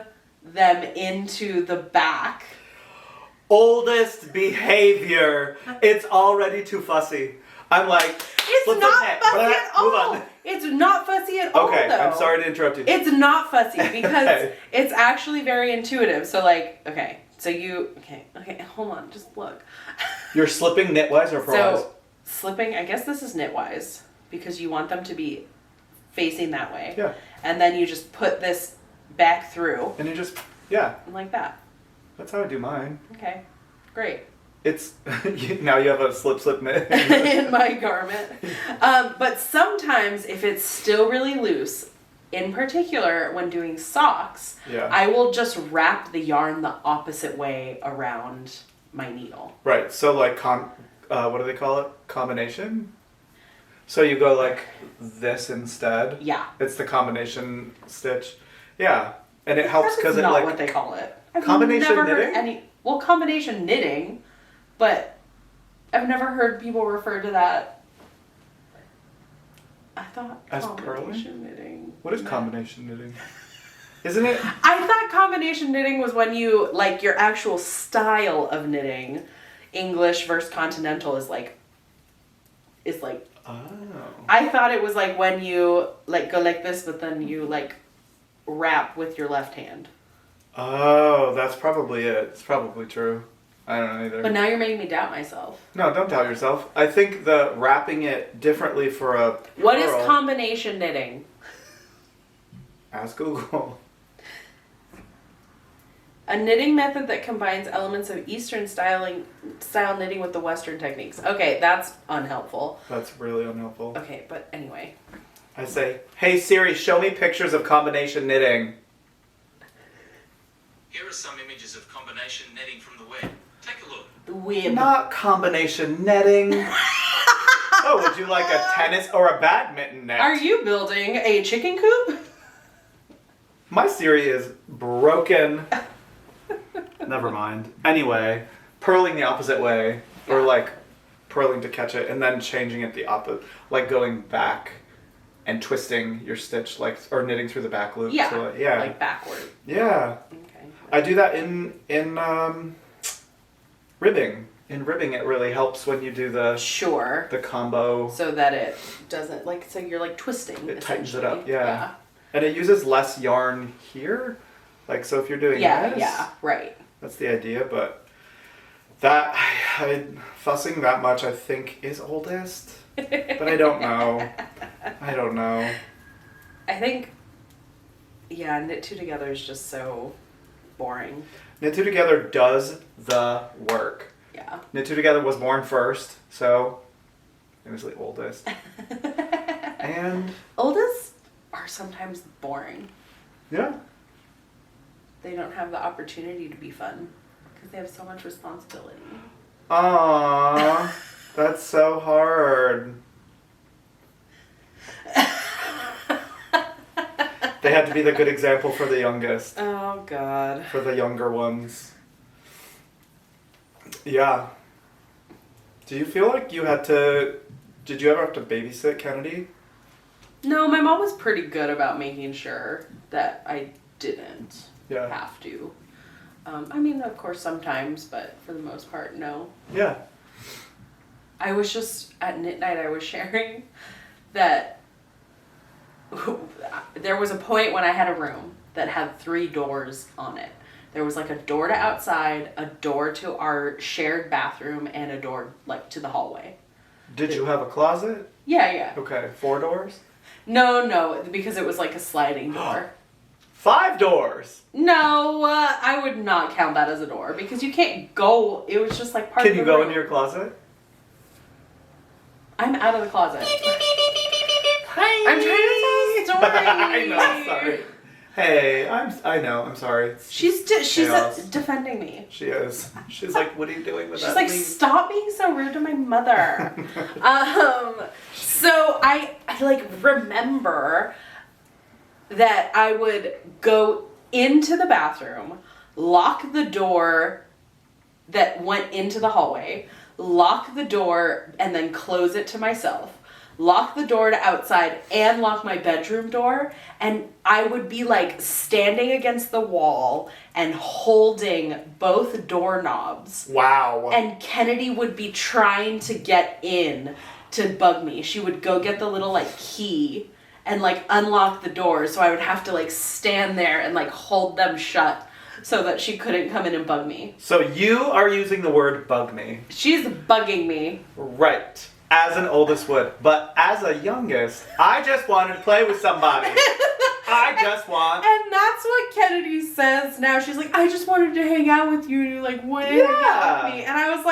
them into the back. Oldest behavior. It's already too fussy. I'm like, it's not fussy at all. Move on. It's not fussy at all, Okay, though. I'm sorry to interrupt you. It's not fussy because Okay. it's actually very intuitive. So, like, okay, so okay, hold on, just look. You're slipping knitwise or purlwise? So, slipping, I guess this is knitwise because you want them to be facing that way. Yeah. And then you just put this back through. And you just, yeah. Like that. That's how I do mine. Okay. Great. It's, now you have a slip knit. In my garment. But sometimes if it's still really loose, in particular when doing socks, Yeah. I will just wrap the yarn the opposite way around my needle. Right. So like, what do they call it? Combination? So you go like this instead. Yeah. It's the combination stitch. Yeah. And it helps because That's it not like... what they call it. I've Combination never heard knitting? combination knitting, but I've never heard people refer to that. I thought As combination knitting. What is combination knitting? Isn't it? I thought combination knitting was when you, like, your actual style of knitting, English versus continental is like, Oh. I thought it was like when you, like, go like this, but then you, like, wrap with your left hand. Oh, that's probably it. It's probably true. I don't know either. But now you're making me doubt myself. No, don't doubt yourself. I think the wrapping it differently for a What is pearl- combination knitting? Ask Google. A knitting method that combines elements of Eastern style knitting with the Western techniques. Okay, that's unhelpful. That's really unhelpful. Okay, but anyway. I say, hey Siri, show me pictures of combination knitting. Here are some images of combination netting from the web. Take a look. The whim. Not combination netting. Oh, would you like a tennis or a badminton net? Are you building a chicken coop? My Siri is broken. Never mind. Anyway, purling the opposite way, or Yeah. like purling to catch it, and then changing it the opposite, like going back and twisting your stitch, like, or knitting through the back loop. Yeah. So, yeah. Like backward. Yeah. Okay. I do that in ribbing. In ribbing, it really helps when you do the Sure. combo. So that it doesn't, like, so you're like twisting. It tightens it essentially. up, yeah. And it uses less yarn here. Like, so if you're doing Yeah, this, yeah, right. that's the idea, but that, fussing that much, I think, is oldest. But I don't know. I don't know. I think, yeah, knit two together is just so boring. Knit Two Together does the work. Yeah. Knit Two Together was born first, so it was the oldest. And Oldest are sometimes boring. yeah, They don't have the opportunity to be fun because they have so much responsibility. aww, that's so hard. They had to be the good example for the youngest, Oh, God. for the younger ones. Yeah. Do you feel like you had to? Did you ever have to babysit Kennedy? No, my mom was pretty good about making sure that I didn't Yeah. have to. I mean, of course, sometimes, but for the most part, no. Yeah. I was just, at knit night, I was sharing that there was a point when I had a room that had 3 doors on it. There was like a door to outside, a door to our shared bathroom, and a door like to the hallway. Did you have a closet? Yeah, yeah. Okay, 4 doors? No, because it was like a sliding door. 5 doors! No, I would not count that as a door because you can't go. It was just like part Can of you the go room. into your closet? I'm out of the closet. Hi. I'm trying to tell a story. I know, I'm sorry. Hey, I know, I'm sorry. She's Chaos. defending me. She is. She's like, what are you doing with She's that like, leaf? stop being so rude to my mother. So I like remember that I would go into the bathroom, lock the door that went into the hallway, lock the door and then close it to myself, lock the door to outside and lock my bedroom door, and I would be like standing against the wall and holding both doorknobs. Wow. And Kennedy would be trying to get in to bug me. She would go get the little like key and like unlock the doors, so I would have to like stand there and like hold them shut so that she couldn't come in and bug me. So you are using the word bug me. She's bugging me. Right. As an oldest would. But as a youngest, I just wanted to play with somebody. I just want. And that's what Kennedy says now. She's like, I just wanted to hang out with you, and you like wouldn't hang out with me. And I was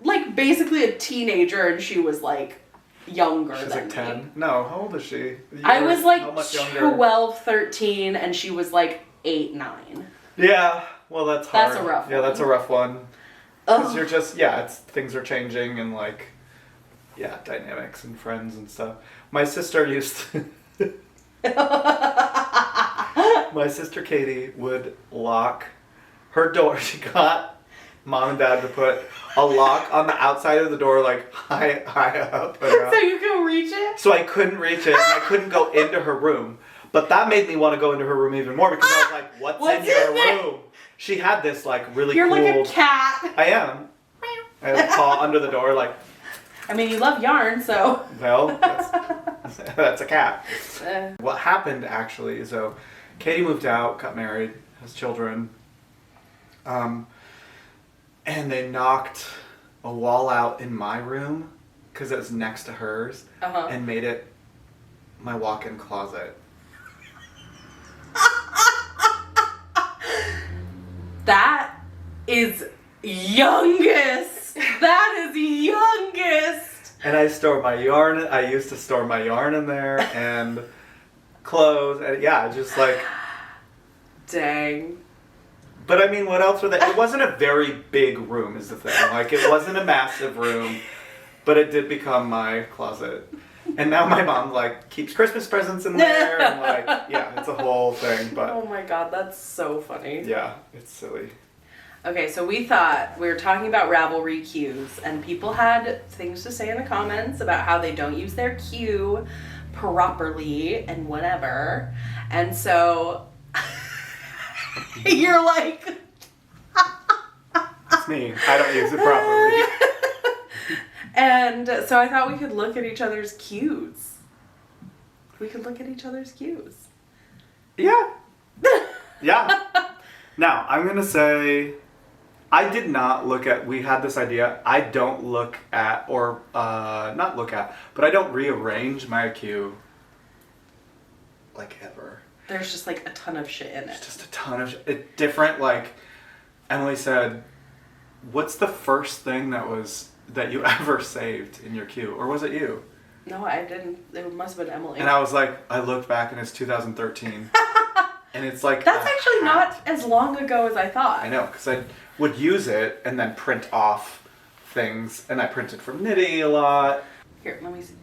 like basically a teenager, and she was like younger She's than like 10. me. No, how old is she? I was How like much younger? 12, 13, and she was like 8, 9. Yeah, well, that's hard. That's a rough Yeah, one. that's a rough one. Because Ugh. you're just, things are changing and like, dynamics and friends and stuff. My sister used to, my sister Katie would lock her door. She got mom and dad to put a lock on the outside of the door, like high up. So you can reach it? So I couldn't reach it, and I couldn't go into her room. But that made me want to go into her room even more because I was like, what's in your room? She had this like really You're cool... like a cat. I am. I have a paw under the door like... I mean, you love yarn, so... Well, that's a cat. What happened actually, so Katie moved out, got married, has children. And they knocked a wall out in my room because it was next to hers and made it my walk-in closet. That is youngest. That is youngest. And I store my yarn. I used to store my yarn in there and clothes. And just like... Dang. But I mean, what else were they? It wasn't a very big room is the thing. Like, it wasn't a massive room, but it did become my closet. And now my mom, like, keeps Christmas presents in there. And like, it's a whole thing. But Oh my god, that's so funny. yeah, it's silly. Okay, so we were talking about Ravelry queues, and people had things to say in the comments about how they don't use their queue properly and whatever. And so you're like, It's me. I don't use it properly. and so I thought we could look at each other's cues. We could look at each other's cues. Yeah. Yeah. Now, I'm going to say... I did not look at, we had this idea, I don't look at, or not look at, but I don't rearrange my queue, like, ever. There's just like a ton of shit in it. It's just a ton of different, like, Emily said, what's the first thing that you ever saved in your queue? Or was it you? No, I didn't. It must have been Emily. And I was like, I looked back and it's 2013. And it's like That's a actually hat. not as long ago as I thought. I know, because I would use it and then print off things. And I printed from Nitty a lot. Here, let me see.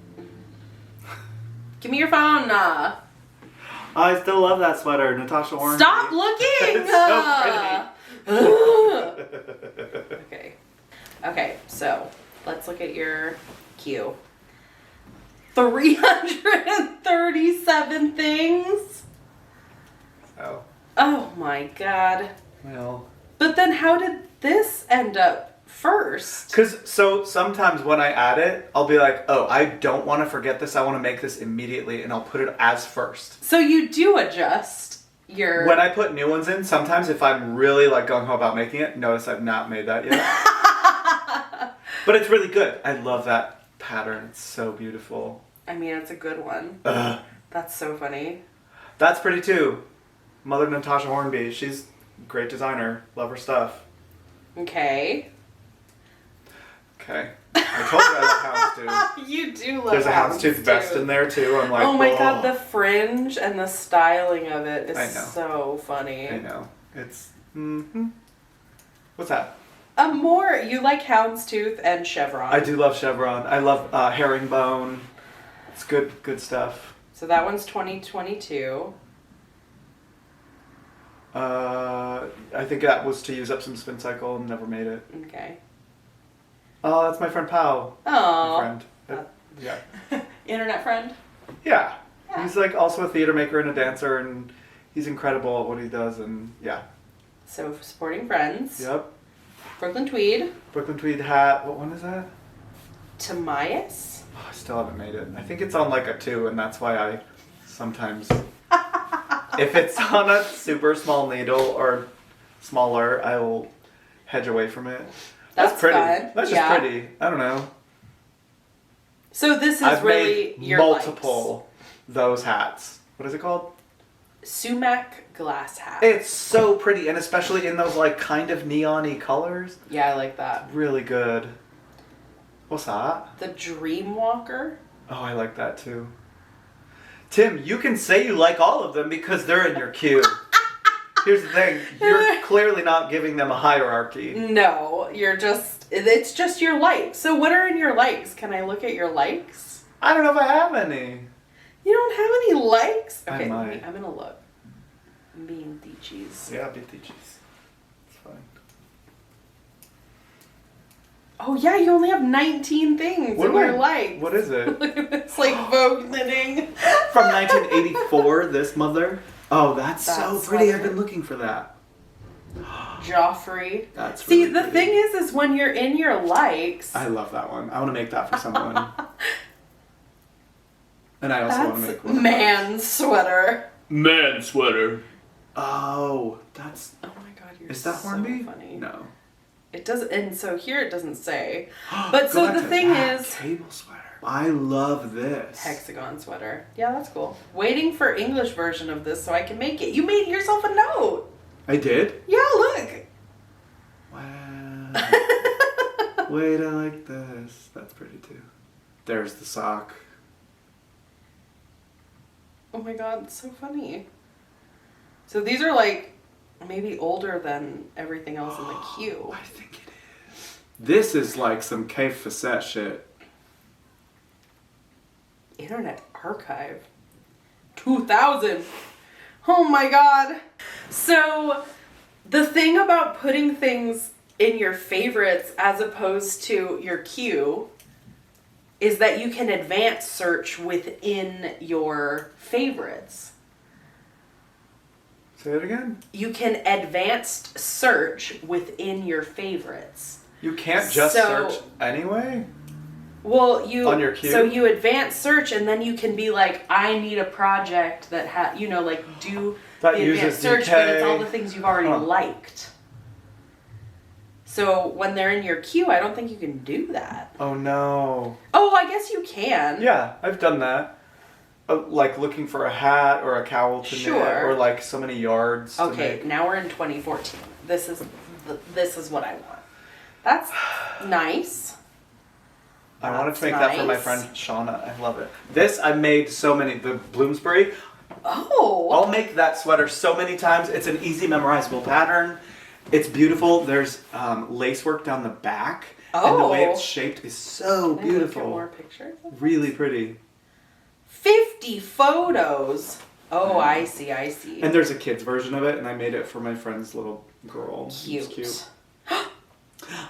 Give me your phone. I still love that sweater, Natasha Orange. Stop looking! It's so pretty. Okay, so let's look at your queue. 337 things? Oh. Oh my god. Well. But then how did this end up first? Because, so sometimes when I add it, I'll be like, oh, I don't want to forget this. I want to make this immediately, and I'll put it as first. So you do adjust your... When I put new ones in, sometimes if I'm really like gung-ho about making it, notice I've not made that yet. But it's really good. I love that pattern. It's so beautiful. I mean, it's a good one. That's so funny. That's pretty too. Mother Natasha Hornby. She's a great designer. Love her stuff. Okay. Okay. I told you I love houndstooth. You do love There's a houndstooth vest in there too. I'm like, oh my god, the fringe and the styling of it is I know. so funny. I know. It's... What's that? You like houndstooth and chevron. I do love chevron. I love herringbone. It's good stuff. So that one's 2022. I think that was to use up some spin cycle and never made it. Okay. Oh, that's my friend Pao. Oh. My friend. Yeah. Internet friend? Yeah. Yeah. He's like also a theater maker and a dancer, and he's incredible at what he does, and yeah. So supporting friends. Yep. Brooklyn Tweed. Brooklyn Tweed hat. What one is that? Tamias. Oh, I still haven't made it. I think it's on like a 2, and that's why I sometimes... if it's on a super small needle or smaller, I will hedge away from it. That's pretty. fun. That's just Yeah. pretty. I don't know. So this is I've really made your multiple those hats. What is it called? sumac glass hat. It's so pretty, and especially in those like kind of neon-y colors. Yeah, I like that. Really good. What's that? The Dreamwalker. Oh, I like that too. Tim, you can say you like all of them because they're in your queue. Here's the thing, you're clearly not giving them a hierarchy. No, it's just your likes. So what are in your likes? Can I look at your likes? I don't know if I have any. You don't have any likes? I Okay, might. I'm gonna look. I'm being cheese. Yeah, beat the cheese. It's fine. Oh yeah, you only have 19 things in your likes. What is it? It's like Vogue knitting. From 1984, this mother. Oh, that's so That's pretty. sweater. I've been looking for that. Joffrey. That's See, really the pretty. thing is when you're in your likes. I love that one. I want to make that for someone. And I also want to That's make one. man sweater. Man sweater. Oh, that's. Oh my god, you're Is that so Hornby? funny. No. It does, and so here it doesn't say. But so Go back the to thing that is, cable sweater. I love this. hexagon sweater. Yeah, that's cool. Waiting for English version of this so I can make it. You made yourself a note. I did. Yeah, look. Wow. Wait, I like this. That's pretty too. There's the sock. Oh my god, it's so funny. So these are like maybe older than everything else in the queue. I think it is. This is like some Cave Facette shit. Internet Archive. 2000. Oh my god. So the thing about putting things in your favorites as opposed to your queue is that you can advance search within your favorites. Say it again. You can advanced search within your favorites. You can't just So- search anyway? Well, you On your queue? so you advance search and then you can be like, I need a project that like do That the uses advanced search, but it's all DK. the things you've already Huh. liked. So when they're in your queue, I don't think you can do that. Oh no. Oh, I guess you can. Yeah, I've done that. Like looking for a hat or a cowl to knit, Sure. or like so many yards. To Okay, make. now we're in 2014. This is what I want. That's nice. I wanted to That's make that for my nice. friend Shauna. I love it. This I made so many. The Bloomsbury. Oh. I'll make that sweater so many times. It's an easy memorizable pattern. It's beautiful. There's lace work down the back. And the way Oh. it's shaped is so Can I look at beautiful. more pictures? Really pretty. 50 photos. Oh, I see. And there's a kid's version of it, and I made it for my friend's little girl. It's Cute. cute.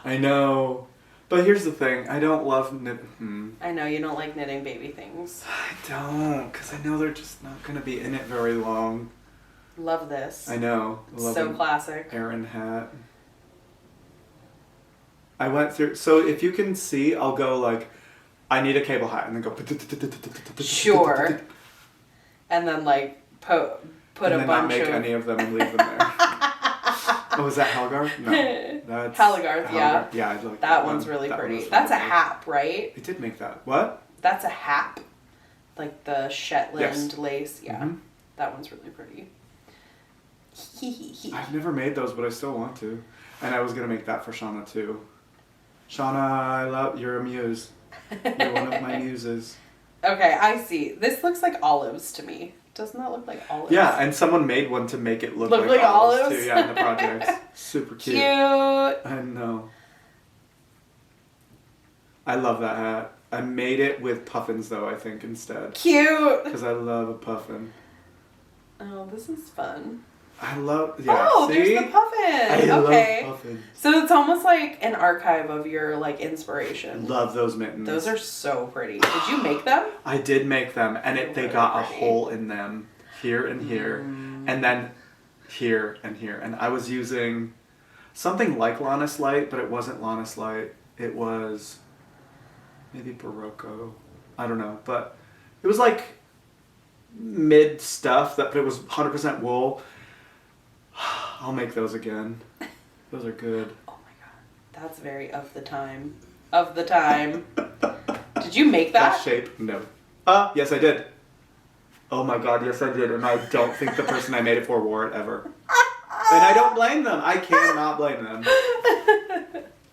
I know. But here's the thing. I don't love I know you don't like knitting baby things. I don't, because I know they're just not going to be in it very long. Love this. I know. I love So an classic. Erin hat. I went through, so if you can see, I'll go like, I need a cable hat, and then go. Sure. And then like put and a then not bunch make of any of them and leave them there. Oh, is that Helgarth? No. That's Halligarth, yeah. Yeah, I like that one's really That one pretty. was That's a really good. hap, right? It did make that. What? That's a hap. Like the Shetland Yes. lace. Yeah. Mhm. That one's really pretty. I've never made those, but I still want to. And I was gonna make that for Shauna too. Shauna, I love you're a muse. You're one of my muses. Okay, I see. This looks like olives to me. Doesn't that look like olives? Yeah, and someone made one to make it look Look like like olives olives? too. Yeah, in the project. Super cute. Cute. I know. I love that hat. I made it with puffins though, I think, instead. Cute. Because I love a puffin. Oh, this is fun. I love, yeah, Oh, see? there's the puffin. I Okay. love puffins. So it's almost like an archive of your like inspiration. Love those mittens. Those are so pretty. Did you make them? I did make them, and They're they really got a pretty. hole in them, here and here, and then here and here. And I was using something like Lannis Light, but it wasn't Lannis Light. It was maybe Barocco. I don't know, but it was like mid stuff, but it was 100% wool. I'll make those again. Those are good. Oh my god. That's very of the time. Of the time. Did you make that? shape? No. Yes, I did. Oh my god, yes, I did. And I don't think the person I made it for wore it ever. And I don't blame them. I cannot blame them.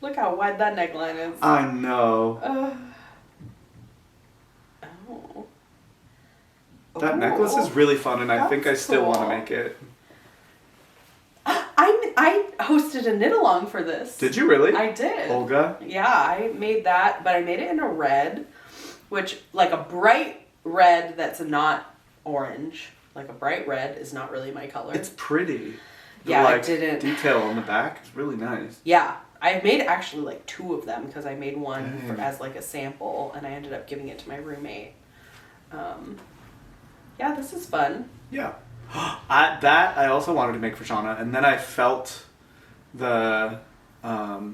Look how wide that neckline is. I know. Oh. That necklace is really fun, and I think I That's still want to cool. make it. I hosted a knit along for this. Did you really? I did. Olga? Yeah, I made that, but I made it in a red, which, like a bright red that's not orange. Like a bright red is not really my color. It's pretty. The, Yeah, I like, didn't- detail on the back is really nice. Yeah, I made actually like 2 of them because I made one Dang. as like a sample, and I ended up giving it to my roommate. Yeah, this is fun. Yeah. I also wanted to make for Shauna, and then I felt the, or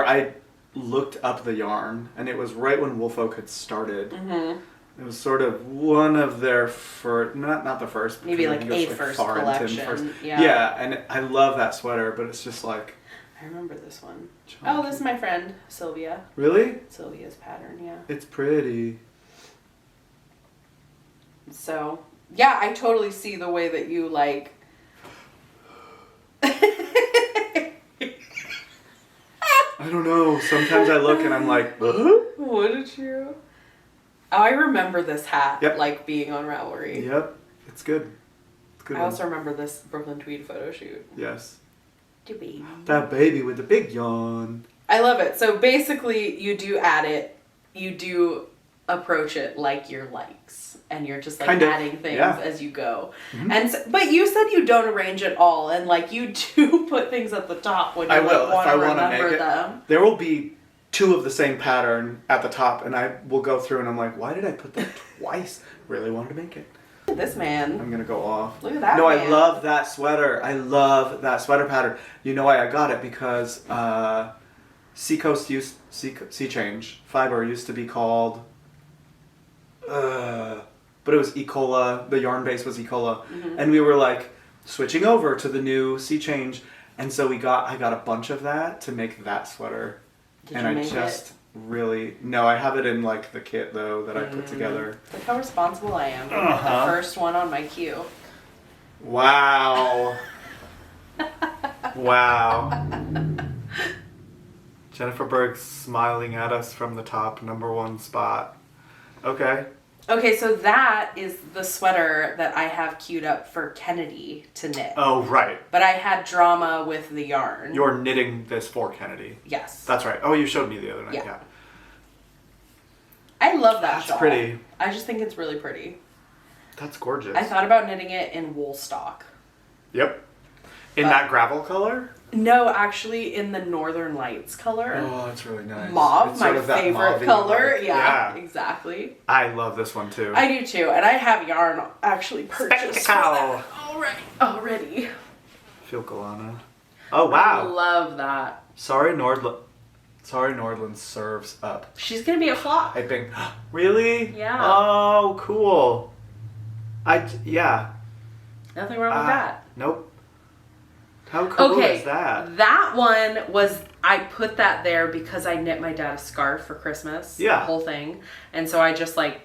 I looked up the yarn, and it was right when Wolf Oak had started. Mm-hmm. It was sort of one of their first, not the first, but Maybe I like think it was, a first Farrington collection. first. Yeah. Yeah, and I love that sweater, but it's just like, I remember this one. chunky. Oh, this is my friend Sylvia. Really? Sylvia's pattern, yeah. It's pretty. So, yeah, I totally see the way that you like. I don't know. Sometimes I look and I'm like, what? What did you? Oh, I remember this hat, Yep. like being on Ravelry. Yep, it's good. It's a good. I one. also remember this Brooklyn Tweed photo shoot. Yes. Baby. That baby with the big yawn. I love it. So basically, you do add it, you do approach it like your likes, and you're just like Kind of, adding things yeah. as you go. Mhm. And so, but you said you don't arrange it all, and like you do put things at the top when you I will, like, if I want to wanna remember make it. them. There will be 2 of the same pattern at the top, and I will go through and I'm like, why did I put that twice? Really wanted to make it. Look at this man. I'm gonna go off. Look at that. No, I man. love that sweater. I love that sweater pattern. You know why I got it? Because Sea Change fiber used to be called, but it was E. cola. The yarn base was E. cola, Mhm. and we were like switching over to the new Sea Change, and so I got a bunch of that to make that sweater, Did and you I make just really no. I have it in like the kit though that I put together. Look how responsible I am. Uh-huh. The first one on my queue. Wow. Wow. Jennifer Berg's smiling at us from the top, #1 spot. Okay. Okay, so that is the sweater that I have queued up for Kennedy to knit. Oh, right. But I had drama with the yarn. You're knitting this for Kennedy. Yes. That's right. Oh, you showed me the other night. Yeah. Yeah. I love that That's shawl. pretty. I just think it's really pretty. That's gorgeous. I thought about knitting it in wool stock. Yep. In But- that gravel color? No, actually in the Northern Lights color. Oh, that's really nice. Mauve, It's my sort of that favorite mauve-y, color. like- Yeah, exactly. I love this one too. I do too, and I have yarn actually purchased for Spectacle. that already. Phil Galana. Oh, I wow. love that. Sorry, Nordland serves up. She's gonna be a flop. Typing. Really? Yeah. Oh, cool. Yeah. Nothing wrong with that. Nope. How cool Okay, is that? that one was, I put that there because I knit my dad a scarf for Christmas. Yeah. The whole thing. And so I just like,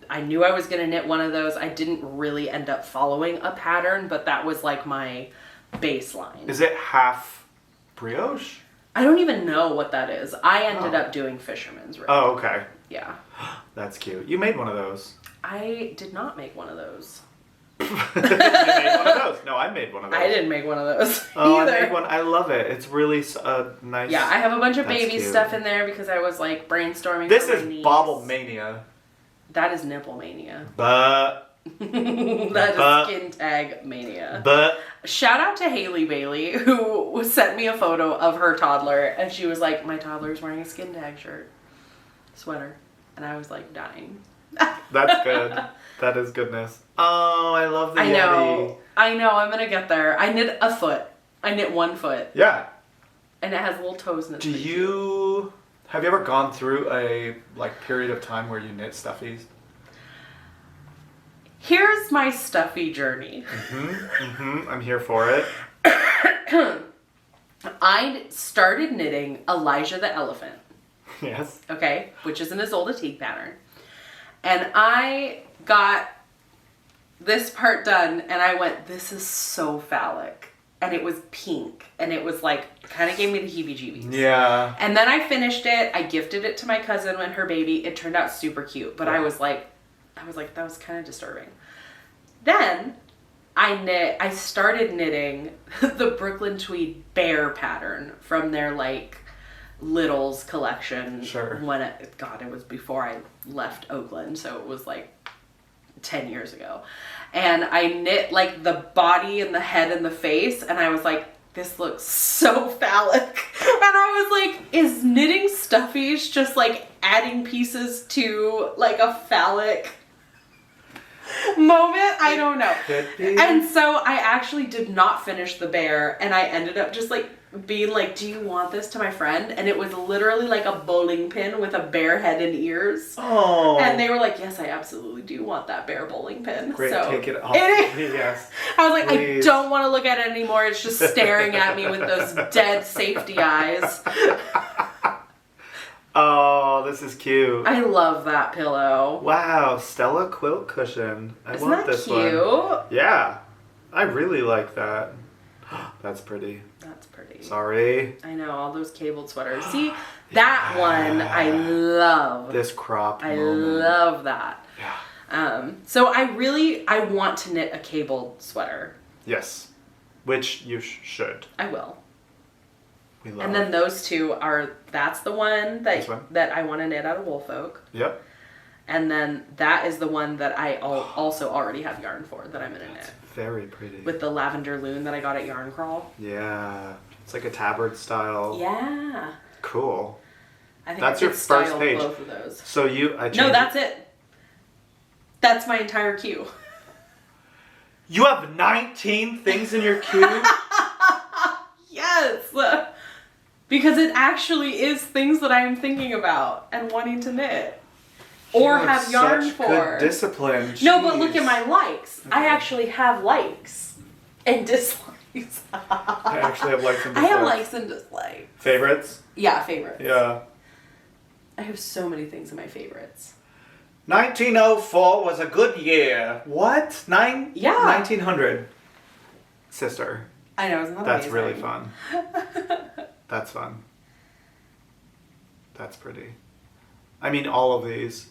I knew I was going to knit one of those. I didn't really end up following a pattern, but that was like my baseline. Is it half brioche? I don't even know what that is. I ended Oh. up doing fisherman's rope. Oh, okay. Yeah. That's cute. You made one of those. I did not make one of those. You made one of those. No, I made one of those. I didn't make one of those Oh, either. I made one. I love it. It's really nice. Yeah, I have a bunch of That's baby cute. stuff in there because I was like brainstorming. This for my is niece. Bobble Mania. That is nipple mania. But That is skin tag mania. But Shout out to Haley Bailey who sent me a photo of her toddler and she was like, my toddler's wearing a skin tag sweater. And I was like dying. that's good. That is goodness. Oh, I love the Yeti. I know, I'm gonna get there. I knit a foot. I knit 1 foot. Yeah. And it has little toes in it. Have you ever gone through a period of time where you knit stuffies? Here's my stuffy journey. I'm here for it. I started knitting Elijah the Elephant. Yes. Okay, which is an Isolde teak pattern. And I got this part done and I went, this is so phallic. And it was pink. And it was like, kind of gave me the heebie-jeebies. Yeah. And then I finished it. I gifted it to my cousin and her baby. It turned out super cute. But I was like, that was kind of disturbing. Then I started knitting the Brooklyn Tweed bear pattern from their like Littles collection. Sure. When it was before I left Oakland. So it was like 10 years ago. And I knit like the body and the head and the face. And I was like, this looks so phallic. And I was like, is knitting Stuffies just like adding pieces to like a phallic moment? I don't know. Could be. And so I actually did not finish the bear. And I ended up just like being like, do you want this to my friend? And it was literally like a bowling pin with a bear head and ears. Oh. And they were like, yes, I absolutely do want that bear bowling pin. Great, so take it off. Yes. I was like, Please. I don't want to look at it anymore. It's just staring at me with those dead safety eyes. Oh, this is cute. I love that pillow. Wow, Stella quilt cushion. I Isn't want that this cute? one. Yeah. I really like that. That's pretty. That's pretty. Sorry. I know, all those cabled sweaters. See, that one I love. This crop I moment. love that. Yeah. So I want to knit a cabled sweater. Yes. Which you should. I will. We love. And then those two that's the one This one? that I want to knit out of Woolfolk. Yep. And then that is the one that I also already have yarn for that I'm going to knit. Very pretty. With the lavender loon that I got at Yarn Crawl. Yeah. It's like a tabard style. Yeah. Cool. I think That's I your could first style page. both of those. So No, that's it. That's my entire queue. You have 19 things in your queue? Yes. Because it actually is things that I'm thinking about and wanting to knit. Or You have yarn such for. Good discipline. No, but look Jeez. at my likes. I actually have likes and dislikes. I actually have likes and I dislikes. have likes and dislikes. Favorites? Yeah, favorites. Yeah. I have so many things in my favorites. 1904 was a good year. What? Yeah. 1900. Sister. I know, isn't that That's amazing? really fun. That's fun. That's pretty. I mean, all of these.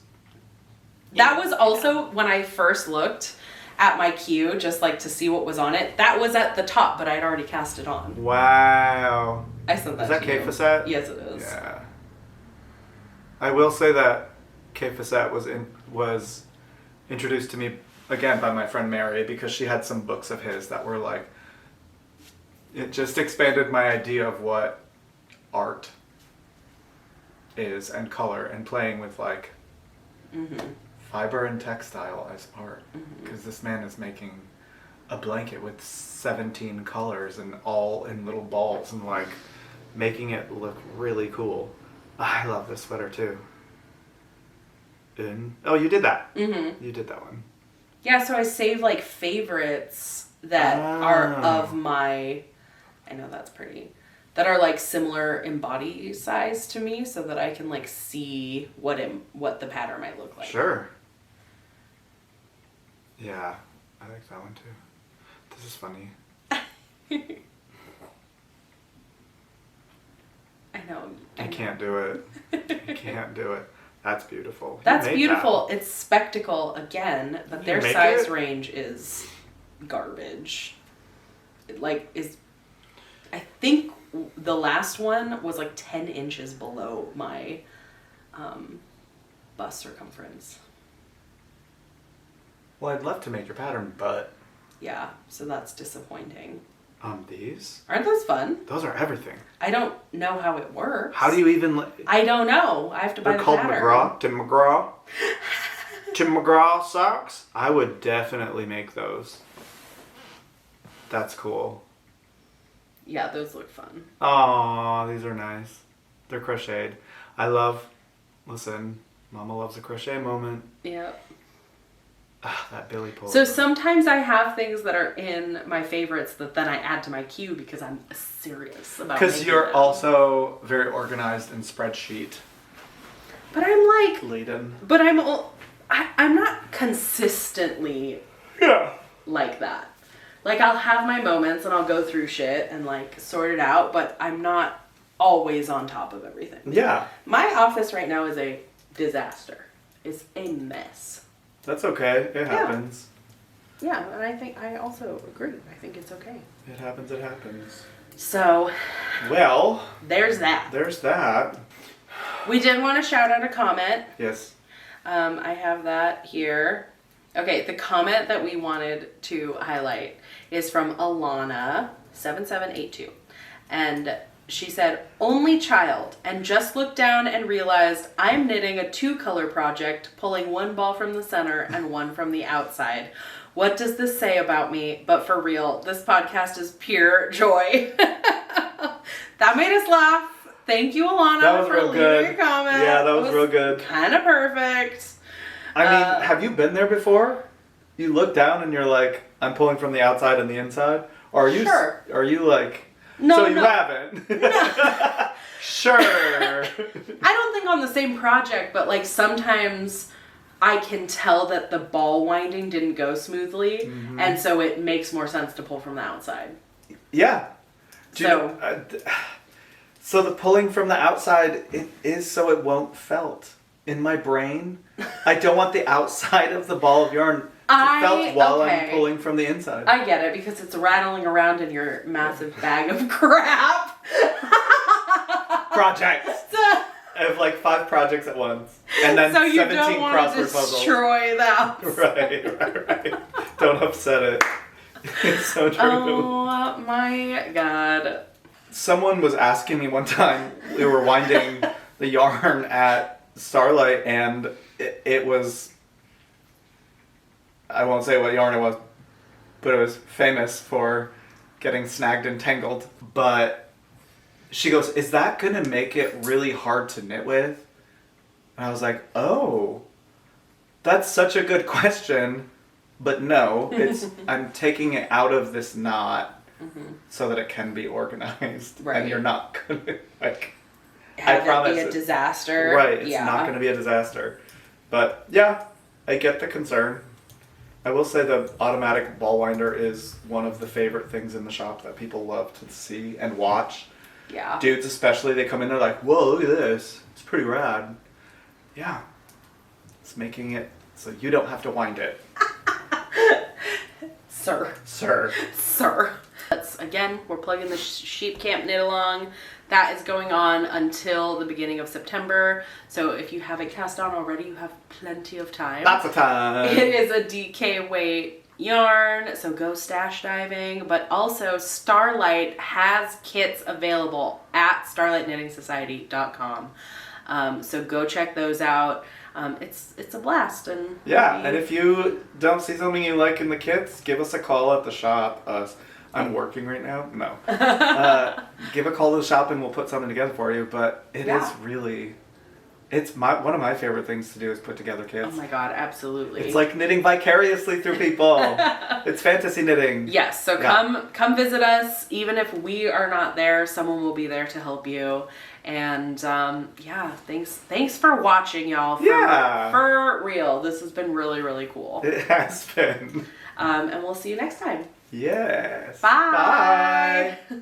That was also when I first looked at my queue, just like to see what was on it. That was at the top, but I'd already cast it on. Wow. I sent that Is that to you. K-Facet? Yes, it is. Yeah. I will say that K-Facet was introduced to me again by my friend Mary because she had some books of his that were like, it just expanded my idea of what art is and color and playing with like fiber and textile as art, because this man is making a blanket with 17 colors and all in little balls and like making it look really cool. I love this sweater too. Oh, you did that. You did that one. Yeah, so I save like favorites that are of my, I know that's pretty, that are like similar in body size to me so that I can like see what the pattern might look like. Sure. Yeah, I like that one too. This is funny. I know. I can't do it. I can't do it. That's beautiful. You That's made beautiful. It's Spectacle again, but their make size it? range is garbage. It like is, I think the last one was like 10 inches below my bust circumference. Well, I'd love to make your pattern, but Yeah, so that's disappointing. these? Aren't those fun? Those are everything. I don't know how it works. How do you even... I don't know. I have to buy They're the called pattern. McGraw. Tim McGraw. Tim McGraw socks. I would definitely make those. That's cool. Yeah, those look fun. Aw, these are nice. They're crocheted. Listen, Mama loves a crochet moment. Yep. Ah, that Billy pull. So sometimes I have things that are in my favorites that then I add to my queue because I'm serious about Because making you're them. also very organized in spreadsheet But I'm like, Lead-in. but I'm not consistently like that. Like, I'll have my moments and I'll go through shit and like sort it out, but I'm not always on top of everything. Yeah. My office right now is a disaster. It's a mess. That's okay. It happens. Yeah, and I also agree. I think it's okay. It happens, it happens. So, Well, there's that. there's that. We did want to shout out a comment. Yes. I have that here. Okay, the comment that we wanted to highlight is from Alana7782. And she said, only child, and just looked down and realized I'm knitting a 2-color project, pulling one ball from the center and one from the outside. What does this say about me? But for real, this podcast is pure joy. That made us laugh. Thank you, Alana, That was for real leaving good. your comment. Yeah, that was real good. Kind of perfect. I mean, have you been there before? You look down and you're like, I'm pulling from the outside and the inside? Or are you, Sure. are you like, No, so you no. haven't? Sure. I don't think on the same project, but like sometimes I can tell that the ball winding didn't go smoothly, and so it makes more sense to pull from the outside. Yeah. Do you So- know, so the pulling from the outside, it is so it won't felt. In my brain, I don't want the outside of the ball of yarn to felt while I'm okay. pulling from the inside. I get it, because it's rattling around in your massive bag of crap. Projects! So, I have like 5 projects at once. And then so you 17 don't want to crossword puzzles. destroy the house. Right. Don't upset it. It's so true. Oh my god. Someone was asking me one time, we were winding the yarn at Starlight, and it was, I won't say what yarn it was, but it was famous for getting snagged and tangled. But she goes, is that going to make it really hard to knit with? And I was like, oh, that's such a good question. But no, I'm taking it out of this knot so that it can be organized. Right. And you're not going to, like... Have I promise it be a it- disaster. Right, it's Yeah. not going to be a disaster. But yeah, I get the concern. I will say the automatic ball winder is one of the favorite things in the shop that people love to see and watch. Yeah. Dudes especially, they come in, they're like, whoa, look at this. It's pretty rad. Yeah. It's making it so you don't have to wind it. Sir. Sir. Again, we're plugging the Sheep Camp Knit Along. That is going on until the beginning of September. So if you haven't cast on already, you have plenty of time. Lots of time. It is a DK weight yarn, so go stash diving. But also, Starlight has kits available at starlightknittingsociety.com. So go check those out. It's a blast. And Yeah, and if you don't see something you like in the kits, give us a call at the shop. I'm working right now. No. Give a call to the shop and we'll put something together for you. But it is really, it's one of my favorite things to do is put together kits. Oh my god, absolutely. It's like knitting vicariously through people. It's fantasy knitting. Yes, so come visit us. Even if we are not there, someone will be there to help you. And thanks for watching, y'all. For real, this has been really, really cool. It has been. And we'll see you next time. Yes. Bye. Bye.